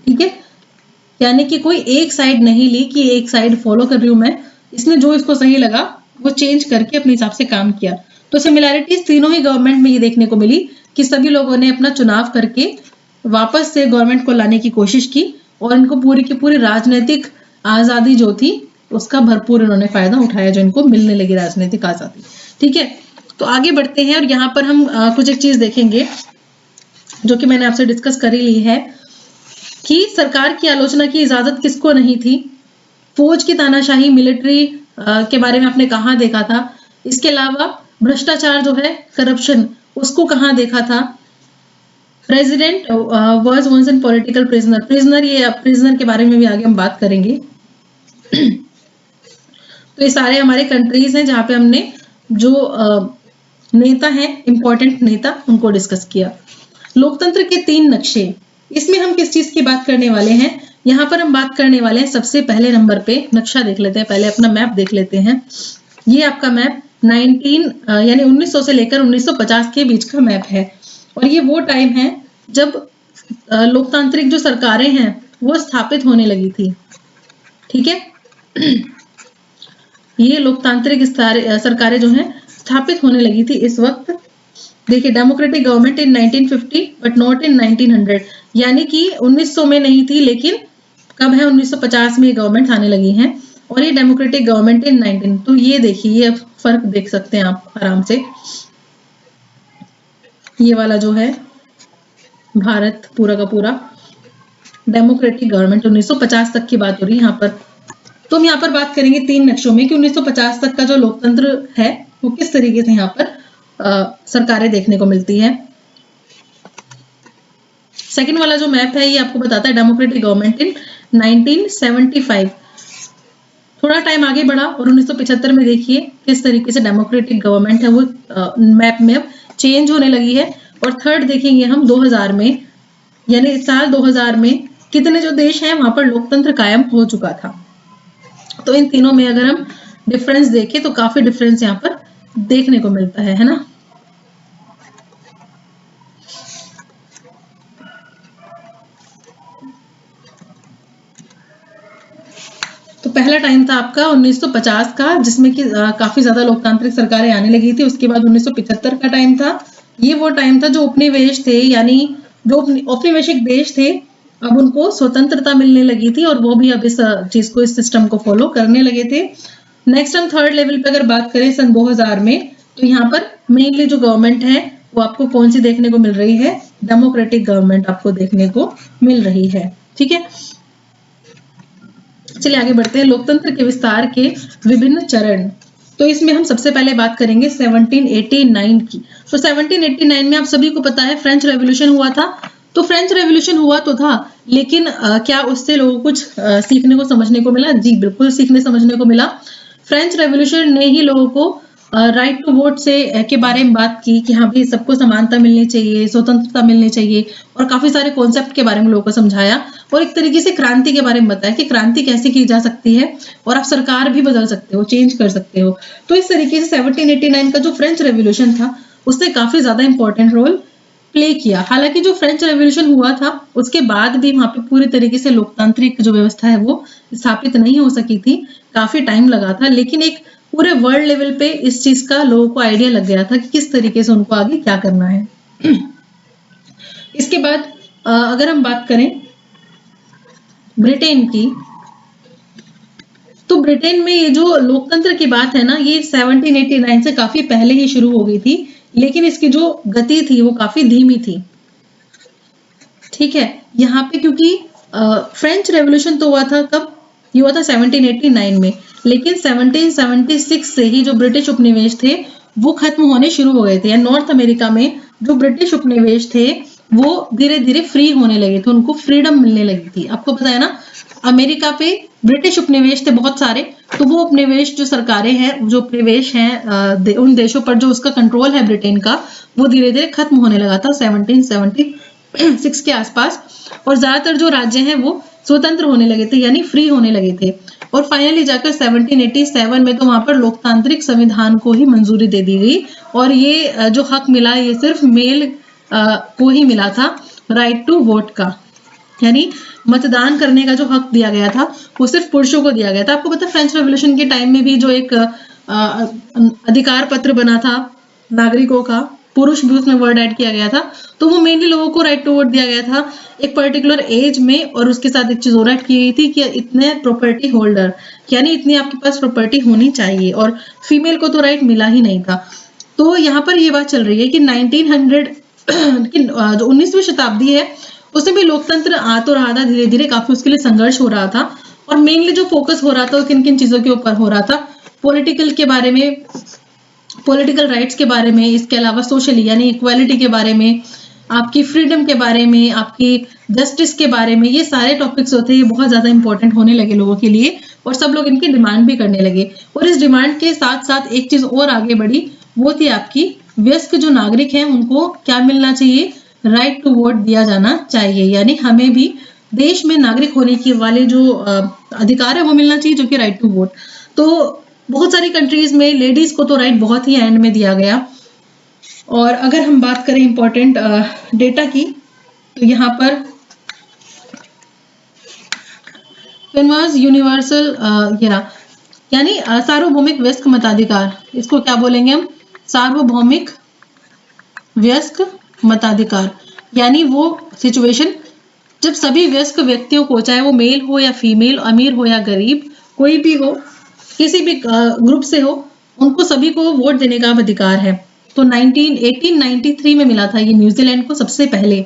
ठीक है, यानी कि कोई एक साइड नहीं ली कि एक साइड फॉलो कर रही हूं मैं, इसने जो इसको सही लगा वो चेंज करके अपने हिसाब से काम किया। तो सिमिलैरिटीज तीनों ही गवर्नमेंट में ये देखने को मिली कि सभी लोगों ने अपना चुनाव करके वापस से गवर्नमेंट को लाने की कोशिश की और इनको पूरी की पूरी राजनीतिक आजादी जो थी उसका भरपूर इन्होंने फायदा उठाया, जो इनको मिलने लगी राजनीतिक आजादी। ठीक है, तो आगे बढ़ते हैं और यहाँ पर हम कुछ एक चीज देखेंगे जो कि मैंने आपसे डिस्कस कर ही ली है कि सरकार की आलोचना की इजाजत किसको नहीं थी? फौज की तानाशाही, मिलिट्री के बारे में आपने कहाँ देखा था? इसके अलावा भ्रष्टाचार जो है, करप्शन, उसको कहाँ देखा था? President was once an political prisoner, prisoner, ये प्रिजनर के बारे में भी आगे हम बात करेंगे। तो ये सारे हमारे कंट्रीज हैं जहाँ पे हमने जो नेता हैं, इंपॉर्टेंट नेता, उनको डिस्कस किया। लोकतंत्र के 3 नक्शे, इसमें हम किस चीज की बात करने वाले हैं? यहाँ पर हम बात करने वाले हैं सबसे पहले नंबर पे, नक्शा देख लेते हैं, पहले अपना मैप देख लेते हैं। ये आपका मैप 1900 से लेकर 1950 के बीच का मैप है और ये वो टाइम है जब लोकतांत्रिक जो सरकारें हैं वो स्थापित होने लगी थी। ठीक है, ये लोकतांत्रिक सरकारें जो हैं स्थापित होने लगी थी इस वक्त। देखिए, democratic government in 1950 but not in 1900, यानी कि 1900 में नहीं थी, लेकिन कब है? 1950 में गवर्नमेंट आने लगी हैं और ये डेमोक्रेटिक गवर्नमेंट इन 19। तो ये देखिए, ये फर्क देख सकते हैं आप आराम से। ये वाला जो है भारत पूरा का पूरा डेमोक्रेटिक गवर्नमेंट 1950 तक की बात हो रही है यहाँ पर। तो हम यहाँ पर बात करेंगे 3 नक्शों में कि 1950 तक का जो लोकतंत्र है वो किस तरीके से यहाँ पर सरकारें देखने को मिलती है। सेकंड वाला जो मैप है ये आपको बताता है डेमोक्रेटिक गवर्नमेंट इन 1975। थोड़ा टाइम आगे बढ़ा और 1975 में देखिए किस तरीके से डेमोक्रेटिक गवर्नमेंट है वो मैप में अब चेंज होने लगी है। और थर्ड देखेंगे हम 2000 में, यानी साल 2000 में कितने जो देश हैं वहां पर लोकतंत्र कायम हो चुका था। तो इन तीनों में अगर हम डिफरेंस देखें तो काफी डिफरेंस यहाँ पर देखने को मिलता है ना। तो पहला टाइम था आपका 1950 का जिसमें कि काफी ज्यादा लोकतांत्रिक सरकारें आने लगी थी। उसके बाद 1975 का टाइम था, ये वो टाइम था जो उपनिवेश थे, यानी जो औपनिवेशिक देश थे अब उनको स्वतंत्रता मिलने लगी थी और वो भी अब इस चीज को, इस सिस्टम को फॉलो करने लगे थे। नेक्स्ट हम थर्ड लेवल पे अगर बात करें सन 2000 में, तो यहाँ पर मेनली जो गवर्नमेंट है वो आपको कौन सी देखने को मिल रही है? डेमोक्रेटिक गवर्नमेंट आपको देखने को मिल रही है। ठीक है, चलिए आगे बढ़ते हैं। लोकतंत्र के विस्तार के विभिन्न चरण। तो इसमें हम सबसे पहले बात करेंगे 1789 की। तो 1789 में आप सभी को पता है फ्रेंच रेवोल्यूशन हुआ था। तो फ्रेंच रेवोल्यूशन हुआ तो था, लेकिन क्या उससे लोगों को कुछ सीखने को समझने को मिला? जी बिल्कुल सीखने समझने को मिला। फ्रेंच रेवोल्यूशन ने ही लोगों को राइट टू वोट से के बारे में बात की कि हाँ भाई सबको समानता मिलनी चाहिए, स्वतंत्रता मिलनी चाहिए, और काफी सारे कॉन्सेप्ट के बारे में लोगों को समझाया, और एक तरीके से क्रांति के बारे में बताया कि क्रांति कैसे की जा सकती है और आप सरकार भी बदल सकते हो, चेंज कर सकते हो। तो इस तरीके से 1789 का जो फ्रेंच रेवोल्यूशन था उसने काफी ज्यादा इंपॉर्टेंट रोल प्ले किया। हालांकि जो फ्रेंच रेवोल्यूशन हुआ था उसके बाद भी वहां पे पूरी तरीके से लोकतांत्रिक जो व्यवस्था है वो स्थापित नहीं हो सकी थी, काफी टाइम लगा था, लेकिन एक पूरे वर्ल्ड लेवल पे इस चीज का लोगों को आइडिया लग गया था कि किस तरीके से उनको आगे क्या करना है। इसके बाद अगर हम बात करें ब्रिटेन की, तो ब्रिटेन में ये जो लोकतंत्र की बात है ना, ये 1789 से काफी पहले ही शुरू हो गई थी, लेकिन इसकी जो गति थी वो काफी धीमी थी। ठीक है, यहाँ पे क्योंकि फ्रेंच रेवोल्यूशन तो हुआ था कब? ये हुआ था 1789 में, लेकिन 1776 से ही जो ब्रिटिश उपनिवेश थे वो खत्म होने शुरू हो गए थे। नॉर्थ अमेरिका में जो ब्रिटिश उपनिवेश थे वो धीरे धीरे फ्री होने लगे थे, उनको फ्रीडम मिलने लगी थी। आपको पता है ना, अमेरिका पे ब्रिटिश उपनिवेश थे बहुत सारे, तो वो उपनिवेश जो सरकारें हैं, जो उपनिवेश हैं उन देशों पर जो उसका कंट्रोल है ब्रिटेन का, वो धीरे धीरे खत्म होने लगा था 1776 के आसपास, और ज्यादातर जो राज्य हैं वो स्वतंत्र होने लगे थे, यानी फ्री होने लगे थे। और फाइनली जाकर 1787 में तो वहां पर लोकतांत्रिक संविधान को ही मंजूरी दे दी गई, और ये जो हक मिला ये सिर्फ मेल को ही मिला था, राइट टू वोट का, यानी मतदान करने का जो हक दिया गया था वो सिर्फ पुरुषों को दिया गया था। आपको पता है फ्रेंच रेवोल्यूशन के टाइम में भी जो एक अधिकार पत्र बना था नागरिकों का, पुरुष भी उसमें वर्ड ऐड किया गया था, तो वो मेनली लोगों को राइट टू वोट दिया गया था एक पर्टिकुलर एज में, और उसके साथ एक चीज और ऐड की गई थी कि इतने प्रॉपर्टी होल्डर, यानी इतनी आपके पास प्रॉपर्टी होनी चाहिए, और फीमेल को तो राइट मिला ही नहीं था। तो यहाँ पर ये बात चल रही है कि 1900 की जो 19वीं शताब्दी है उसमें भी लोकतंत्र आ तो रहा था धीरे धीरे, काफी उसके लिए संघर्ष हो रहा था, और मेनली जो फोकस हो रहा था वो किन किन चीजों के ऊपर हो रहा था? पॉलिटिकल के बारे में, पॉलिटिकल राइट्स के बारे में, इसके अलावा सोशली यानी इक्वालिटी के बारे में, आपकी फ्रीडम के बारे में, आपकी जस्टिस के बारे में, ये सारे टॉपिक्स होते हैं, ये बहुत ज्यादा इंपॉर्टेंट होने लगे लोगों के लिए, और सब लोग इनकी डिमांड भी करने लगे। और इस डिमांड के साथ साथ एक चीज और आगे बढ़ी, वो थी आपकी वयस्क जो नागरिक हैं उनको क्या मिलना चाहिए? राइट टू वोट दिया जाना चाहिए, यानी हमें भी देश में नागरिक होने के वाले जो अधिकार है वो मिलना चाहिए, जो कि राइट टू वोट। तो बहुत सारी कंट्रीज में लेडीज को तो राइट बहुत ही एंड में दिया गया। और अगर हम बात करें इंपॉर्टेंट डेटा की, तो यहाँ पर यूनिवर्सल यानी सार्वभौमिक वयस्क मताधिकार, इसको क्या बोलेंगे हम? सार्वभौमिक वयस्क मताधिकार, यानी वो सिचुएशन जब सभी वयस्क व्यक्तियों को, चाहे वो मेल हो या फीमेल, अमीर हो या गरीब, कोई भी हो, किसी भी ग्रुप से हो, उनको सभी को वोट देने का अधिकार है। तो 1893 में मिला था ये न्यूजीलैंड को सबसे पहले।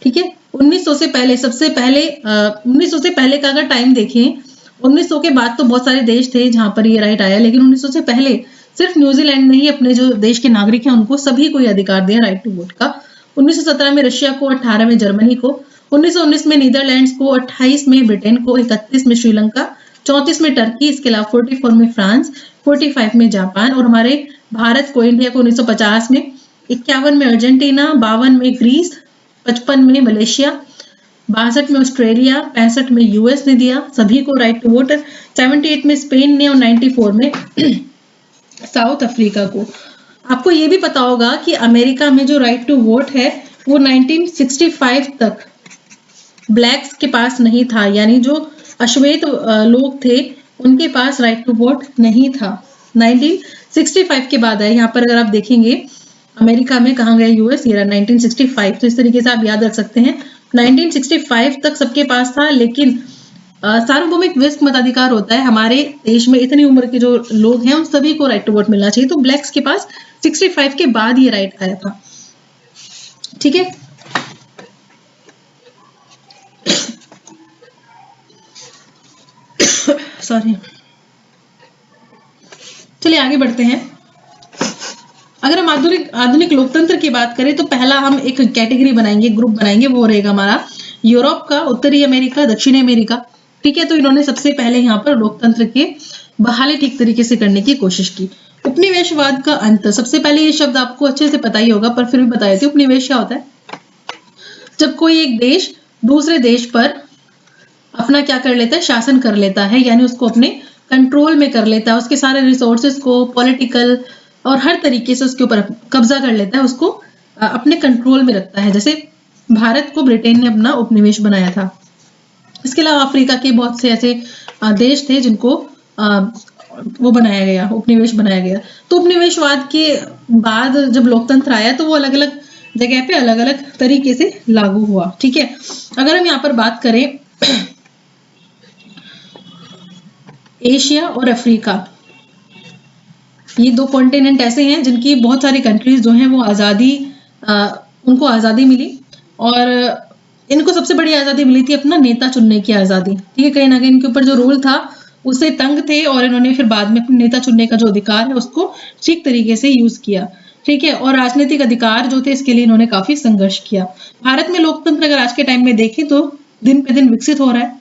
ठीक है, 1900 से पहले, सबसे पहले 1900 से पहले का अगर टाइम देखें, 1900 के बाद तो बहुत सारे देश थे जहां पर ये राइट आया, लेकिन 1900 से पहले सिर्फ न्यूजीलैंड ने ही अपने जो देश के नागरिक हैं उनको सभी को ये अधिकार दिया राइट टू वोट का। 1917 में रशिया को, 18 में जर्मनी को, 1919 में नीदरलैंड्स को, 28 में ब्रिटेन को, 31 में श्रीलंका, 34 में टर्की, इसके अलावा 44 में फ्रांस, 45 में जापान, और हमारे भारत को, इंडिया को 1950 में, 51 में अर्जेंटीना, 52 में ग्रीस, 55 में मलेशिया, 62 में ऑस्ट्रेलिया, 65 में यूएस ने दिया सभी को राइट टू वोट, 78 में स्पेन ने, और 94 में साउथ अफ्रीका को। आपको ये भी पता होगा कि अमेरिका में जो राइट टू वोट है वो 1965 तक ब्लैक्स के पास नहीं था, यानी जो अश्वेत लोग थे उनके पास राइट टू वोट नहीं था। 1965 के बाद है। यहाँ पर अगर आप देखेंगे अमेरिका में कहाँ गया यूएस, ये 1965, तो इस तरीके से आप याद रख सकते हैं 1965 तक सबके पास था, लेकिन सार्वभौमिक वयस्क मताधिकार होता है हमारे देश में इतनी उम्र के जो लोग हैं उन सभी को राइट टू वोट मिलना चाहिए, तो ब्लैक्स के पास 65 के बाद ये राइट आया था। ठीक है, सॉरी, चलिए आगे बढ़ते हैं। अगर हम आधुनिक लोकतंत्र की बात करें तो पहला हम एक कैटेगरी बनाएंगे, ग्रुप बनाएंगे, वो रहेगा हमारा यूरोप का, उत्तरी अमेरिका, दक्षिणी अमेरिका। ठीक है, तो इन्होंने सबसे पहले यहाँ पर लोकतंत्र के बहाली ठीक तरीके से करने की कोशिश की। उपनिवेशवाद का अंत, सबसे पहले ये शब्द आपको अच्छे से पता ही होगा पर फिर भी बता देती हूँ। उपनिवेश क्या होता है? जब कोई एक देश दूसरे देश पर अपना क्या कर लेता है, शासन कर लेता है, यानी उसको अपने कंट्रोल में कर लेता है, उसके सारे रिसोर्सेज को, पॉलिटिकल और हर तरीके से उसके ऊपर कब्जा कर लेता है, उसको अपने कंट्रोल में रखता है। जैसे भारत को ब्रिटेन ने अपना उपनिवेश बनाया था। इसके अलावा अफ्रीका के बहुत से ऐसे देश थे जिनको वो बनाया गया, उपनिवेश बनाया गया। तो उपनिवेशवाद के बाद जब लोकतंत्र आया तो वो अलग अलग जगह पे अलग अलग तरीके से लागू हुआ। ठीक है, अगर हम यहाँ पर बात करें एशिया और अफ्रीका, ये दो कॉन्टिनेंट ऐसे हैं जिनकी बहुत सारी कंट्रीज जो हैं वो उनको आज़ादी मिली, और इनको सबसे बड़ी आज़ादी मिली थी अपना नेता चुनने की आज़ादी। ठीक है, कहीं ना कहीं इनके ऊपर जो रूल था उससे तंग थे और इन्होंने फिर बाद में अपने नेता चुनने का जो अधिकार है उसको ठीक तरीके से यूज किया। ठीक है, और राजनीतिक अधिकार जो थे इसके लिए इन्होंने काफी संघर्ष किया। भारत में लोकतंत्र अगर आज के टाइम में देखें तो दिन पे दिन विकसित हो रहा है,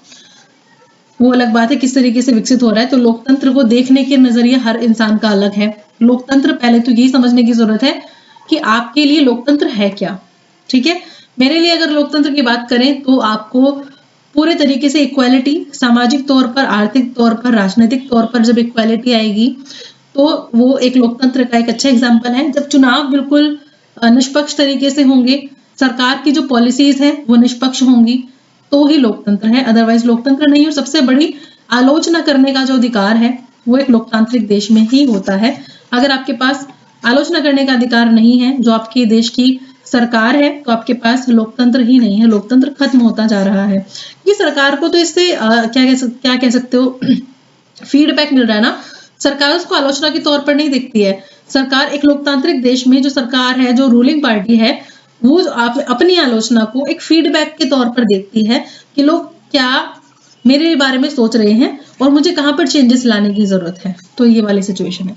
वो अलग बात है किस तरीके से विकसित हो रहा है। तो लोकतंत्र को देखने के नजरिया हर इंसान का अलग है। लोकतंत्र, पहले तो यही समझने की जरूरत है कि आपके लिए लोकतंत्र है क्या। ठीक है, मेरे लिए अगर लोकतंत्र की बात करें तो आपको पूरे तरीके से इक्वालिटी, सामाजिक तौर पर, आर्थिक तौर पर, राजनीतिक तौर पर जब इक्वालिटी आएगी तो वो एक लोकतंत्र का एक अच्छा एग्जाम्पल है। जब चुनाव बिल्कुल निष्पक्ष तरीके से होंगे, सरकार की जो पॉलिसीज है वो निष्पक्ष होंगी, तो ही लोकतंत्र है, अदरवाइज लोकतंत्र नहीं। और सबसे बड़ी आलोचना करने का जो अधिकार है वो एक लोकतांत्रिक देश में ही होता है। अगर आपके पास आलोचना करने का अधिकार नहीं है, जो आपके देश की सरकार है, तो आपके पास लोकतंत्र ही नहीं है, लोकतंत्र खत्म होता जा रहा है। कि सरकार को तो इससे क्या कह सकते हो फीडबैक मिल रहा है ना, सरकार उसको आलोचना के तौर पर नहीं देखती है। सरकार एक लोकतांत्रिक देश में जो सरकार है, जो रूलिंग पार्टी है, वो अपनी आलोचना को एक फीडबैक के तौर पर देखती है कि लोग क्या मेरे बारे में सोच रहे हैं और मुझे कहाँ पर चेंजेस लाने की जरूरत है। तो ये वाली सिचुएशन है।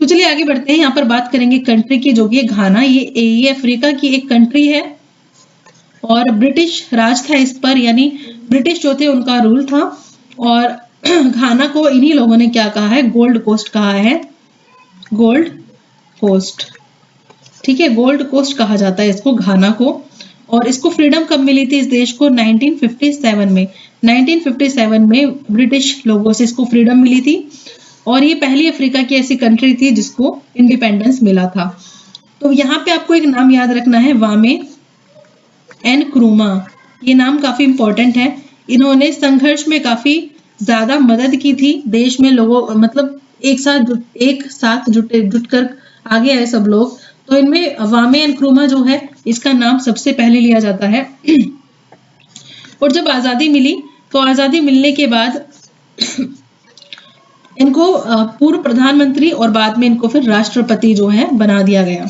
तो चलिए आगे बढ़ते हैं, यहाँ पर बात करेंगे कंट्री की, जो कि घाना, ये अफ्रीका की एक कंट्री है और ब्रिटिश राज था इस पर, यानी ब्रिटिश जो थे उनका रूल था। और घाना को इन्हीं लोगों ने क्या कहा है, गोल्ड कोस्ट कहा है, गोल्ड कोस्ट। ठीक है, गोल्ड कोस्ट कहा जाता है इसको, घाना को। और इसको फ्रीडम कब मिली थी इस देश को? 1957 में। 1957 में ब्रिटिश लोगों से इसको फ्रीडम मिली थी और ये पहली अफ्रीका की ऐसी कंट्री थी जिसको इंडिपेंडेंस मिला था। तो यहाँ पे आपको एक नाम याद रखना है, वामे एनक्रूमा। ये नाम काफी इंपॉर्टेंट है। इन्होंने संघर्ष में काफी ज्यादा मदद की थी देश में, लोगों मतलब एक साथ जुटकर आगे आए सब लोग। तो इनमें वामे एनक्रूमा जो है इसका नाम सबसे पहले लिया जाता है। और जब आजादी मिली तो आजादी मिलने के बाद इनको पूर्व प्रधानमंत्री और बाद में इनको फिर राष्ट्रपति जो है बना दिया गया।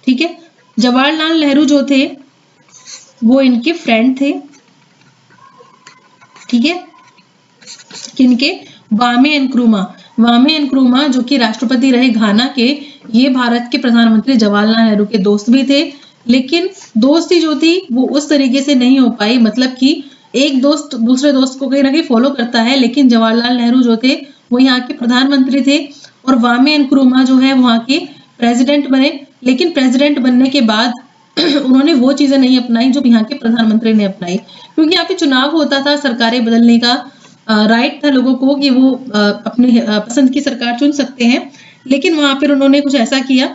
ठीक है, जवाहरलाल नेहरू जो थे वो इनके फ्रेंड थे। ठीक है, किनके? वामे एनक्रूमा जो कि राष्ट्रपति रहे घाना के, ये भारत के प्रधानमंत्री जवाहरलाल नेहरू के दोस्त भी थे। लेकिन दोस्ती जो थी वो उस तरीके से नहीं हो पाई, मतलब कि एक दोस्त दूसरे दोस्त को कहीं ना कहीं फॉलो करता है, लेकिन जवाहरलाल नेहरू जो थे वो यहाँ के प्रधानमंत्री थे और वामे एनक्रूमा जो है वहाँ के प्रेसिडेंट बने। लेकिन प्रेसिडेंट बनने के बाद उन्होंने वो चीजें नहीं अपनाई जो यहाँ के प्रधानमंत्री ने अपनाई, क्योंकि यहाँ पे चुनाव होता था, सरकारें बदलने का राइट था लोगों को कि वो अपने पसंद की सरकार चुन सकते हैं। लेकिन वहां पर उन्होंने कुछ ऐसा किया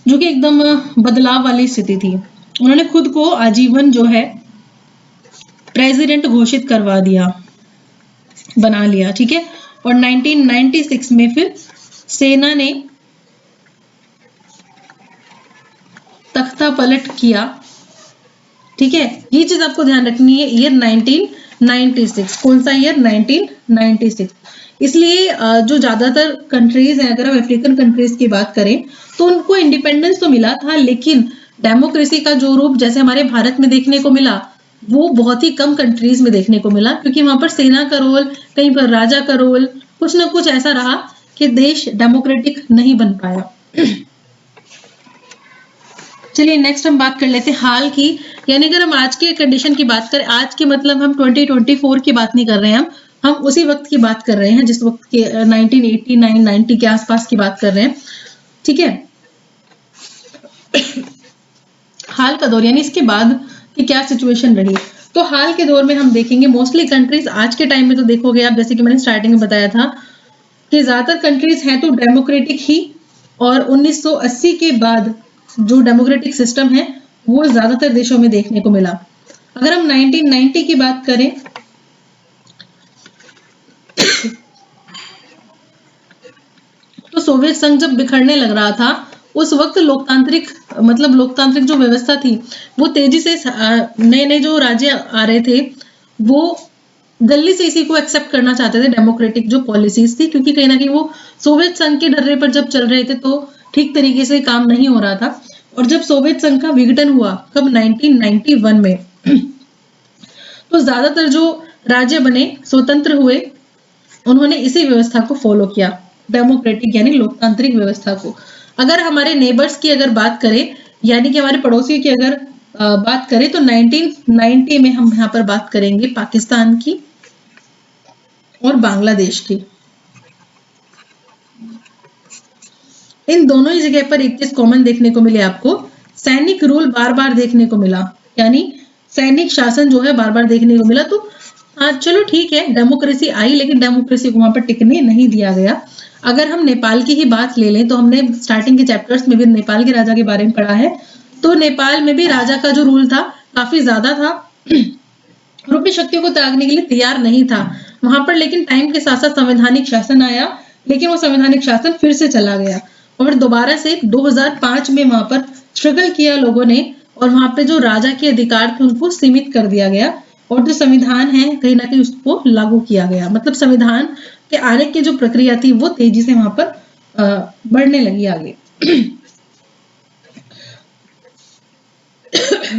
जो कि एकदम बदलाव वाली स्थिति थी। उन्होंने खुद को आजीवन जो है प्रेसिडेंट घोषित करवा दिया, बना लिया। ठीक है, और 1996 में फिर सेना ने तख्ता पलट किया। ठीक है, ये चीज आपको ध्यान रखनी है। ईयर 1996, कौन सा ईयर? 1996। इसलिए जो ज्यादातर कंट्रीज हैं, अगर हम अफ्रीकन कंट्रीज की बात करें तो उनको इंडिपेंडेंस तो मिला था, लेकिन डेमोक्रेसी का जो रूप जैसे हमारे भारत में देखने को मिला वो बहुत ही कम कंट्रीज में देखने को मिला, क्योंकि वहां पर सेना का रोल, कहीं पर राजा का रोल, कुछ ना कुछ ऐसा रहा कि देश डेमोक्रेटिक नहीं बन पाया। चलिए नेक्स्ट हम बात कर लेते हैं हाल की, यानी अगर हम आज के कंडीशन की बात करें, आज के मतलब हम 2024 की बात नहीं कर रहे हैं, हम उसी वक्त की बात कर रहे हैं जिस वक्त के 1989-90 के आसपास की बात कर रहे हैं, ठीक है। हाल का दौर यानी इसके बाद की क्या सिचुएशन रही, तो हाल के दौर में हम देखेंगे मोस्टली कंट्रीज आज के टाइम में तो देखोगे आप, जैसे कि मैंने स्टार्टिंग में बताया था कि ज्यादातर कंट्रीज हैं तो डेमोक्रेटिक ही, और 1980 के बाद जो डेमोक्रेटिक सिस्टम है वो ज्यादातर देशों में देखने को मिला। अगर हम 1990 की बात करें तो सोवियत संघ जब बिखरने लग रहा था उस वक्त लोकतांत्रिक जो व्यवस्था थी वो तेजी से, नए नए जो राज्य आ रहे थे वो जल्दी से इसी को एक्सेप्ट करना चाहते थे, डेमोक्रेटिक जो पॉलिसीज थी, क्योंकि कहीं ना कहीं वो सोवियत संघ के डर्रे पर जब चल रहे थे तो ठीक तरीके से काम नहीं हो रहा था। और जब सोवियत संघ का विघटन हुआ कब 1991 में तो ज्यादातर जो राज्य बने स्वतंत्र हुए उन्होंने इसी व्यवस्था को फॉलो किया, डेमोक्रेटिक यानी लोकतांत्रिक व्यवस्था को। अगर हमारे नेबर्स की अगर बात करें, यानी कि हमारे पड़ोसियों की अगर बात करें तो 1990 में हम यहाँ पर बात करेंगे पाकिस्तान की और बांग्लादेश की। इन दोनों ही जगह पर एक चीज कॉमन देखने को मिले आपको, सैनिक रूल बार बार देखने को मिला, यानी सैनिक शासन जो है बार बार देखने को मिला। तो हाँ चलो ठीक है, डेमोक्रेसी आई लेकिन डेमोक्रेसी को वहां पर टिकने नहीं दिया गया। अगर हम नेपाल की ही बात ले लें तो हमने स्टार्टिंग के चैप्टर्स में भी नेपाल के राजा के बारे में पढ़ा है, तो नेपाल में भी राजा का जो रूल था काफी ज्यादा था, रूपी शक्तियों को त्यागने के लिए तैयार नहीं था वहां पर। लेकिन टाइम के साथ साथ संवैधानिक शासन आया, लेकिन वो संवैधानिक शासन फिर से चला गया और दोबारा से 2005 में वहां पर स्ट्रगल किया लोगों ने, और वहां पे जो राजा के अधिकार थे उनको सीमित कर दिया गया और जो संविधान है कहीं ना कहीं उसको लागू किया गया। मतलब संविधान के आने की जो प्रक्रिया थी वो तेजी से वहां पर बढ़ने लगी आगे।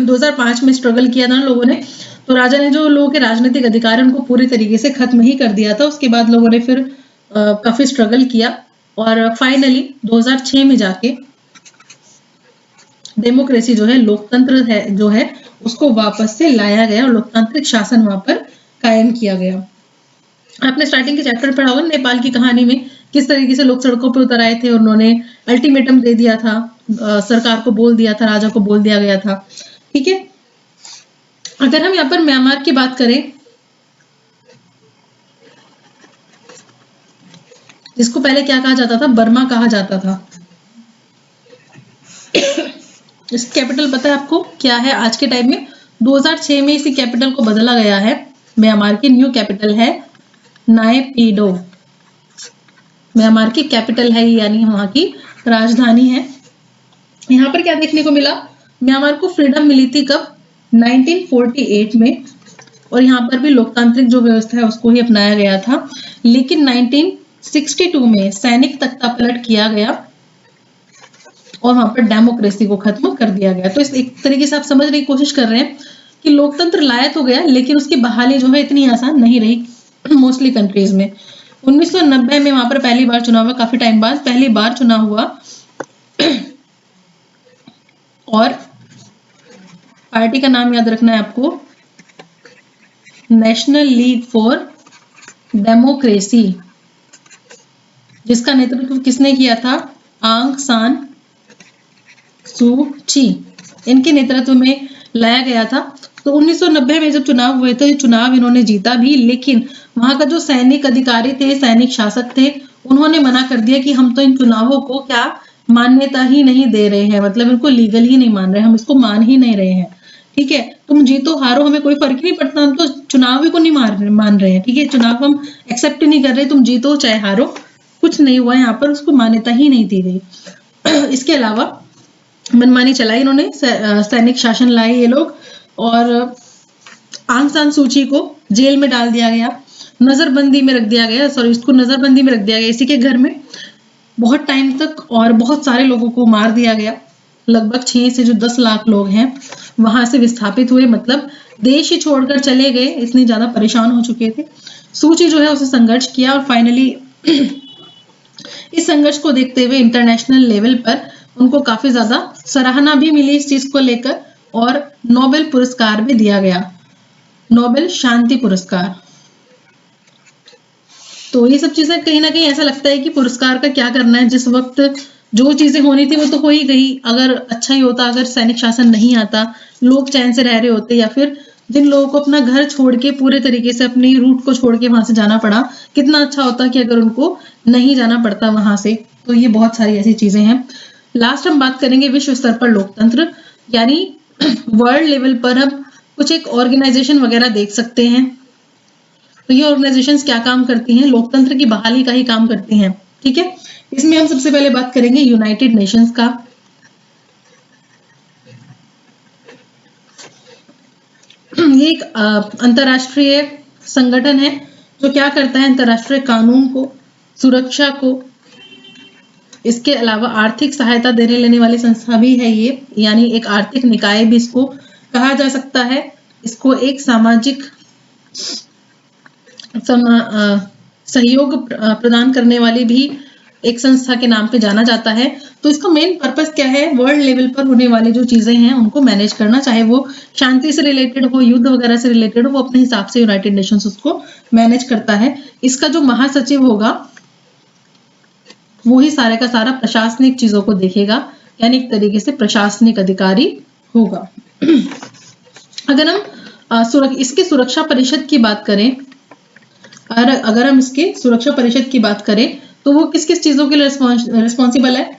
2005 में स्ट्रगल किया था लोगों ने, तो राजा ने जो लोगों के राजनीतिक अधिकार है उनको पूरी तरीके से खत्म ही कर दिया था। उसके बाद लोगों ने फिर काफी स्ट्रगल किया और फाइनली 2006 में जाके डेमोक्रेसी जो है, लोकतंत्र है जो है, उसको वापस से लाया गया और लोकतांत्रिक शासन वहां पर कायम किया गया। आपने स्टार्टिंग के चैप्टर पढ़ा होगा नेपाल की कहानी में किस तरीके से लोग सड़कों पर उतर आए थे और उन्होंने अल्टीमेटम दे दिया था, सरकार को बोल दिया था, राजा को बोल दिया गया था, ठीक है। अगर हम यहाँ पर म्यांमार की बात करें, जिसको पहले क्या कहा जाता था, बर्मा कहा जाता था। इसकी कैपिटल पता है आपको क्या है आज के टाइम में? 2006 में इसी कैपिटल को बदला गया है, म्यांमार की न्यू कैपिटल है नायपीडो। म्यांमार की कैपिटल है, यानी वहां की राजधानी है। यहाँ पर क्या देखने को मिला, म्यांमार को फ्रीडम मिली थी कब? 1948 में, और यहाँ पर भी लोकतांत्रिक जो व्यवस्था है उसको ही अपनाया गया था। लेकिन 1962 में सैनिक तख्तापलट किया गया और वहां पर डेमोक्रेसी को खत्म कर दिया गया। तो इस एक तरीके से आप समझने की कोशिश कर रहे हैं कि लोकतंत्र लाया तो गया लेकिन उसकी बहाली जो है इतनी आसान नहीं रही मोस्टली कंट्रीज में। 1990 में वहां पर पहली बार चुनाव हुआ, काफी टाइम बाद पहली बार चुनाव हुआ और पार्टी का नाम याद रखना है आपको, नेशनल लीग फॉर डेमोक्रेसी, जिसका नेतृत्व किसने किया था? आंग सान सू ची, इनके नेतृत्व में लाया गया था। तो 1990 में जब चुनाव हुए थे, चुनाव इन्होंने जीता भी, लेकिन वहां का जो सैनिक अधिकारी थे, सैनिक शासक थे, उन्होंने मना कर दिया कि हम तो इन चुनावों को क्या मान्यता ही नहीं दे रहे हैं, मतलब इनको लीगल ही नहीं मान रहे, हम इसको मान ही नहीं रहे हैं, ठीक है। तुम जीतो हारो हमें कोई फर्क नहीं पड़ता, हम तो चुनाव ही को नहीं मान रहे हैं, ठीक है, चुनाव हम एक्सेप्ट नहीं कर रहे, तुम जीतो चाहे हारो, कुछ नहीं हुआ यहाँ पर, उसको मान्यता ही नहीं दी गई। इसके अलावा मनमानी चलाई इन्होंने, सैनिक शासन लाए ये लोग, और आंग सान सूची को जेल में डाल दिया गया, नजरबंदी में रख दिया गया, सॉरी इसको नजरबंदी में रख दिया गया इसी के घर में बहुत टाइम तक, और बहुत सारे लोगों को मार दिया गया। लगभग 6 से जो 10 लाख लोग हैं वहां से विस्थापित हुए, मतलब देश ही छोड़कर चले गए, इतने ज्यादा परेशान हो चुके थे। सूची जो है उसे संघर्ष किया और फाइनली इस संघर्ष को देखते हुए इंटरनेशनल लेवल पर उनको काफी ज्यादा सराहना भी मिली इस चीज को लेकर और नोबेल पुरस्कार भी दिया गया, नोबेल शांति पुरस्कार। तो ये सब चीजें कहीं ना कहीं ऐसा लगता है कि पुरस्कार का क्या करना है, जिस वक्त जो चीजें होनी थी वो तो हो ही गई। अगर अच्छा ही होता, अगर सैनिक शासन नहीं आता, लोग चैन से रह रहे होते, या फिर जिन लोगों को अपना घर छोड़ के पूरे तरीके से अपनी रूट को छोड़ के वहां से जाना पड़ा, कितना अच्छा होता कि अगर उनको नहीं जाना पड़ता वहां से। तो ये बहुत सारी ऐसी चीजें हैं। लास्ट हम बात करेंगे विश्व स्तर पर लोकतंत्र, यानी वर्ल्ड लेवल पर हम कुछ एक ऑर्गेनाइजेशन वगैरह देख सकते हैं। तो ये ऑर्गेनाइजेशंस क्या काम करती हैं? लोकतंत्र की बहाली का ही काम करती हैं, ठीक है। इसमें हम सबसे पहले बात करेंगे यूनाइटेड नेशंस का। ये एक अंतरराष्ट्रीय संगठन है जो क्या करता है, अंतरराष्ट्रीय कानून को, सुरक्षा को, इसके अलावा आर्थिक सहायता देने लेने वाली संस्था भी है ये, यानी एक आर्थिक निकाय भी इसको कहा जा सकता है। इसको एक सामाजिक सहयोग प्रदान करने वाली भी एक संस्था के नाम पे जाना जाता है। तो इसका मेन पर्पस क्या है? वर्ल्ड लेवल पर होने वाली जो चीजें हैं उनको मैनेज करना, चाहे वो शांति से रिलेटेड हो, युद्ध वगैरह से रिलेटेड हो, वो अपने हिसाब से यूनाइटेड नेशंस उसको मैनेज करता है। इसका जो महासचिव होगा वो ही सारे का सारा प्रशासनिक चीजों को देखेगा, यानी एक तरीके से प्रशासनिक अधिकारी होगा। अगर हम इसके सुरक्षा परिषद की बात करें, अगर हम इसके सुरक्षा परिषद की बात करें तो वो किस किस चीजों के लिए रिस्पॉन्सिबल है?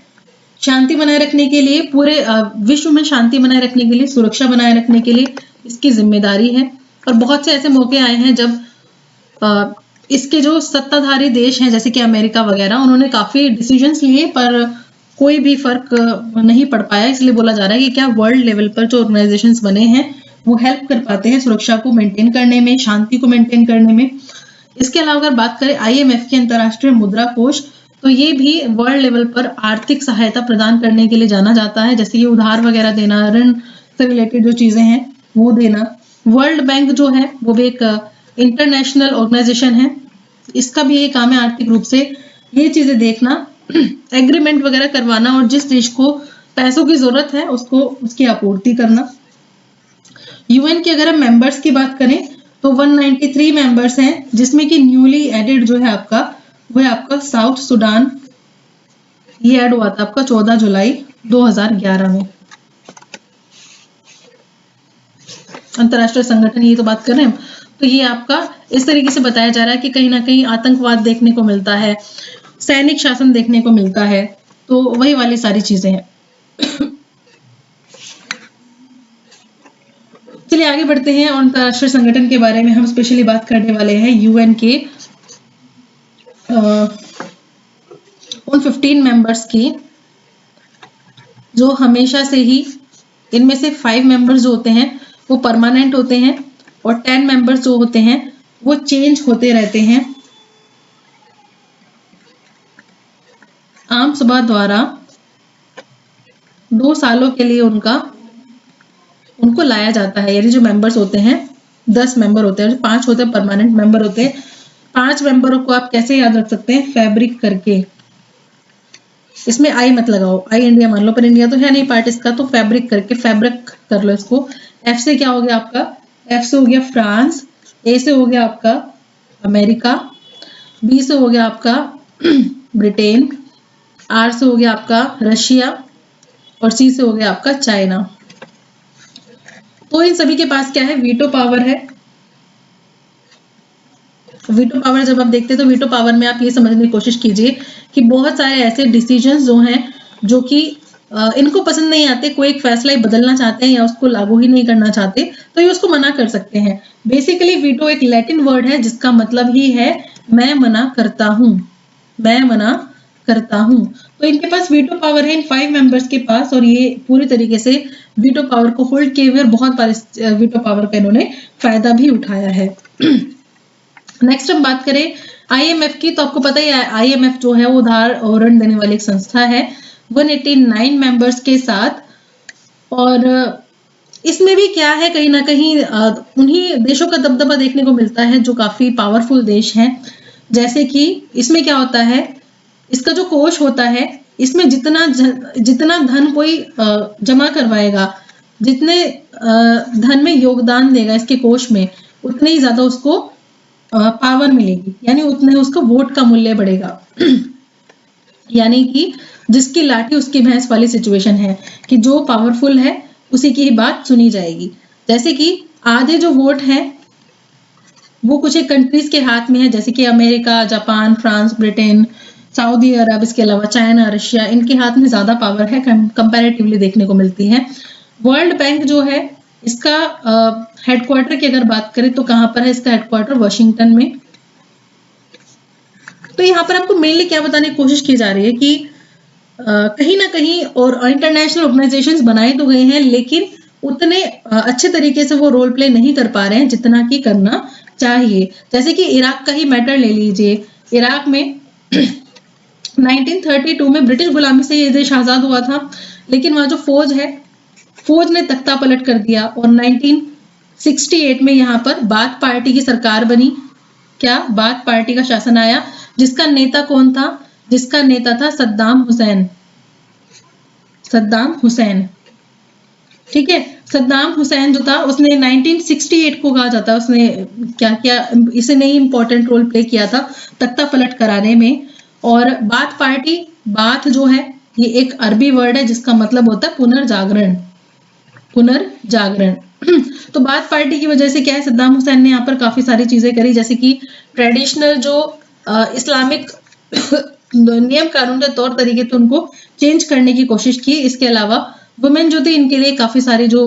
शांति बनाए रखने के लिए, पूरे विश्व में शांति बनाए रखने के लिए, सुरक्षा बनाए रखने के लिए इसकी जिम्मेदारी है। और बहुत से ऐसे मौके आए हैं जब इसके जो सत्ताधारी देश हैं जैसे कि अमेरिका वगैरह, उन्होंने काफी डिसीजंस लिए पर कोई भी फर्क नहीं पड़ पाया। इसलिए बोला जा रहा है कि क्या वर्ल्ड लेवल पर जो ऑर्गेनाइजेशंस बने हैं वो हेल्प कर पाते हैं सुरक्षा को मेंटेन करने में, शांति को मेंटेन करने में। इसके अलावा अगर बात करें IMF के, अंतर्राष्ट्रीय मुद्रा कोष, तो ये भी वर्ल्ड लेवल पर आर्थिक सहायता प्रदान करने के लिए जाना जाता है, जैसे कि उधार वगैरह देना, ऋण से रिलेटेड जो चीजें हैं वो देना। वर्ल्ड बैंक जो है वो भी एक इंटरनेशनल ऑर्गेनाइजेशन है, इसका भी ये काम है आर्थिक रूप से ये चीजें देखना, एग्रीमेंट वगैरह करवाना और जिस देश को पैसों की जरूरत है उसको उसकी आपूर्ति करना। UN के अगर हम मेंबर्स की बात करें तो 193 मेंबर्स हैं, जिसमें कि न्यूली एडेड जो है आपका वो है आपका साउथ सुडान। ये ऐड हुआ था आपका 14 जुलाई 2011 में। अंतरराष्ट्रीय संगठन ये तो बात कर रहे हैं। तो ये आपका इस तरीके से बताया जा रहा है कि कहीं ना कहीं आतंकवाद देखने को मिलता है, सैनिक शासन देखने को मिलता है, तो वही वाली सारी चीजें हैं। चलिए आगे बढ़ते हैं और अंतरराष्ट्रीय संगठन के बारे में हम स्पेशली बात करने वाले हैं। UN के उन 15 मेंबर्स की जो हमेशा से ही, इनमें से 5 मेंबर्स जो होते हैं वो परमानेंट होते हैं और 10 मेंबर्स जो होते हैं वो चेंज होते रहते हैं। आम सभा द्वारा 2 सालों के लिए उनको लाया जाता है। यानी जो मेंबर्स होते हैं 10 मेंबर होते हैं, 5 होते हैं परमानेंट मेंबर होते हैं। 5 मेंबरों को आप कैसे याद रख सकते हैं? फैब्रिक करके, इसमें आई मत लगाओ, आई इंडिया मान लो, पर इंडिया तो है नहीं पार्ट इसका, तो फैब्रिक करके फैब्रिक कर लो इसको। F से क्या हो गया आपका? F से हो गया फ्रांस, A से हो गया आपका अमेरिका, B से हो गया आपका ब्रिटेन, R से हो गया आपका रशिया और C से हो गया आपका चाइना। तो इन सभी के पास क्या है? वीटो पावर है। वीटो पावर जब आप देखते हैं तो वीटो पावर में आप ये समझने की कोशिश कीजिए कि बहुत सारे ऐसे डिसीजंस जो हैं जो कि इनको पसंद नहीं आते, कोई एक फैसला ही बदलना चाहते हैं या उसको लागू ही नहीं करना चाहते, तो ये उसको मना कर सकते हैं। बेसिकली वीटो एक लैटिन वर्ड है जिसका मतलब ही है मैं मना करता हूं, मैं मना करता हूं। तो इनके पास वीटो पावर है इन 5 मेंबर्स के पास, और ये पूरी तरीके से वीटो पावर को होल्ड किए हुए और बहुत बार इस वीटो पावर का इन्होंने फायदा भी उठाया है। नेक्स्ट हम बात करें IMF की, तो आपको पता ही है IMF जो है वो उधार और ऋण देने वाली एक संस्था है 189 मेंबर्स के साथ। और इसमें भी क्या है, कहीं ना कहीं उन्हीं देशों का दबदबा देखने को मिलता है जो काफी पावरफुल देश हैं। जैसे कि इसमें क्या होता है, इसका जो कोष होता है, इसमें जितना धन कोई जमा करवाएगा, जितने धन में योगदान देगा इसके कोष में, उतने ही ज्यादा उसको पावर मिलेगी, यानी उतने उसका वोट का मूल्य बढ़ेगा। यानी कि जिसकी लाठी उसकी भैंस वाली सिचुएशन है कि जो पावरफुल है उसी की ही बात सुनी जाएगी। जैसे कि आधे जो वोट है वो कुछ एक कंट्रीज के हाथ में है, जैसे कि America, Japan, France, Britain, Saudi Arab, इसके अलावा चाइना, रशिया, इनके हाथ में ज्यादा पावर है कंपैरेटिवली देखने को मिलती है। वर्ल्ड बैंक जो है इसका हेडक्वार्टर की अगर बात करें तो कहाँ पर है, इसका हेडक्वार्टर वाशिंगटन में। तो यहाँ पर आपको मेनली क्या बताने की कोशिश की जा रही है कि कहीं ना कहीं और इंटरनेशनल ऑर्गेनाइजेशंस बनाए तो गए हैं, लेकिन उतने अच्छे तरीके से वो रोल प्ले नहीं कर पा रहे हैं जितना कि करना चाहिए। जैसे कि इराक का ही मैटर ले लीजिए। इराक में 1932 में ब्रिटिश गुलामी से ये देश आजाद हुआ था, लेकिन वहां जो फौज है, फौज ने तख्ता पलट कर दिया और 1968 में यहाँ पर बाथ पार्टी की सरकार बनी। क्या बाथ पार्टी का शासन आया, जिसका नेता कौन था, जिसका नेता था सद्दाम हुसैन। सद्दाम हुसैन, ठीक है। सद्दाम हुसैन जो था उसने 1968 को कहा जाता है उसने क्या क्या इसने ही इंपॉर्टेंट रोल प्ले किया था तख्ता पलट कराने में। और बाथ पार्टी, बाथ जो है ये एक अरबी वर्ड है जिसका मतलब होता है पुनर्जागरण, पुनर्जागरण। तो बाथ पार्टी की वजह से क्या है, सद्दाम हुसैन ने यहाँ पर काफी सारी चीजें करी, जैसे कि ट्रेडिशनल जो इस्लामिक नियम कानून के तौर तरीके थे उनको चेंज करने की कोशिश की। इसके अलावा वुमेन जो थी इनके लिए काफी सारे जो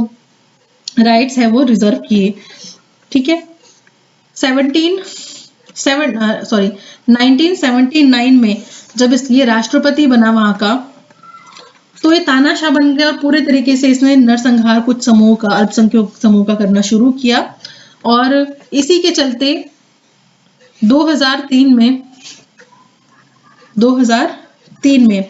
राइट्स है वो रिजर्व किए, ठीक है। 1979 में जब ये राष्ट्रपति बना वहां का, तो ये तानाशाह बन गया और पूरे तरीके से इसने नरसंहार कुछ समूह का, अल्पसंख्यक समूह का करना शुरू किया। और इसी के चलते 2003 में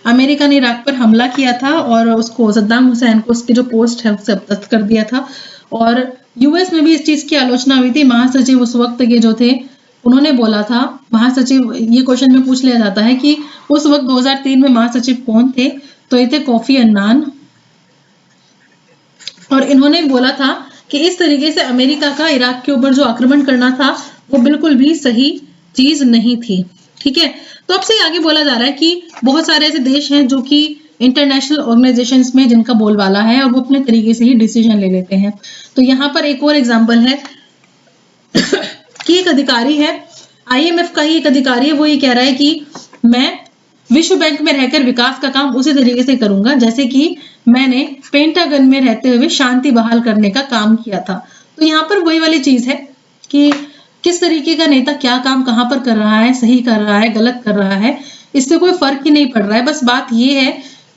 अमेरिका ने इराक पर हमला किया था और उसको सद्दाम हुसैन को उसकी जो पोस्ट है उससे जब्त कर दिया था। और यूएस में भी इस चीज की आलोचना हुई थी। महासचिव उस वक्त के जो थे उन्होंने बोला था, महासचिव, ये क्वेश्चन में पूछ लिया जाता है कि उस वक्त 2003 में महासचिव कौन थे, तो ये थे कोफी अन्नान। और इन्होंने बोला था कि इस तरीके से अमेरिका का इराक के ऊपर जो आक्रमण करना था वो बिल्कुल भी सही चीज नहीं थी, ठीक है। तो अब से आगे बोला जा रहा है कि बहुत सारे ऐसे देश हैं जो कि इंटरनेशनल ऑर्गेनाइजेशंस में जिनका बोलबाला है और वो अपने तरीके से ही डिसीजन ले लेते हैं। तो यहाँ पर एक और एग्जांपल है कि एक अधिकारी है, आईएमएफ का ही एक अधिकारी है, वो ये कह रहा है कि मैं विश्व बैंक में रहकर विकास का काम उसी तरीके से करूंगा जैसे कि मैंने पेंटागन में रहते हुए शांति बहाल करने का काम किया था। तो यहाँ पर वही वाली चीज है कि किस तरीके का नेता क्या काम कहाँ पर कर रहा है, सही कर रहा है, गलत कर रहा है, इससे कोई फर्क ही नहीं पड़ रहा है। बस बात ये है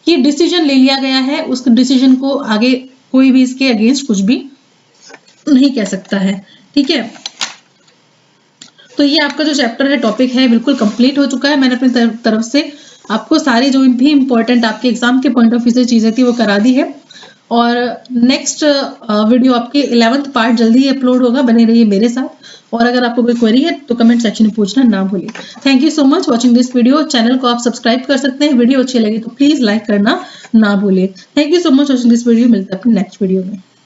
कि डिसीजन ले लिया गया है, उस डिसीजन को आगे कोई भी इसके अगेंस्ट कुछ भी नहीं कह सकता है, ठीक है। तो ये आपका जो चैप्टर है, टॉपिक है, बिल्कुल कंप्लीट हो चुका है। मैंने अपनी तरफ से आपको सारी जो भी इंपॉर्टेंट आपके एग्जाम के पॉइंट ऑफ व्यू से चीजें थी वो करा दी है। और नेक्स्ट वीडियो आपके 11th पार्ट जल्दी ही अपलोड होगा, बने रहिए मेरे साथ। और अगर आपको कोई क्वेरी है तो कमेंट सेक्शन में पूछना ना भूलिए। Thank you so much watching this video. Channel को आप सब्सक्राइब कर सकते हैं, वीडियो अच्छी लगी तो प्लीज लाइक करना ना भूलिए। Thank you so much watching this video. मिलते हैं अपने नेक्स्ट वीडियो में।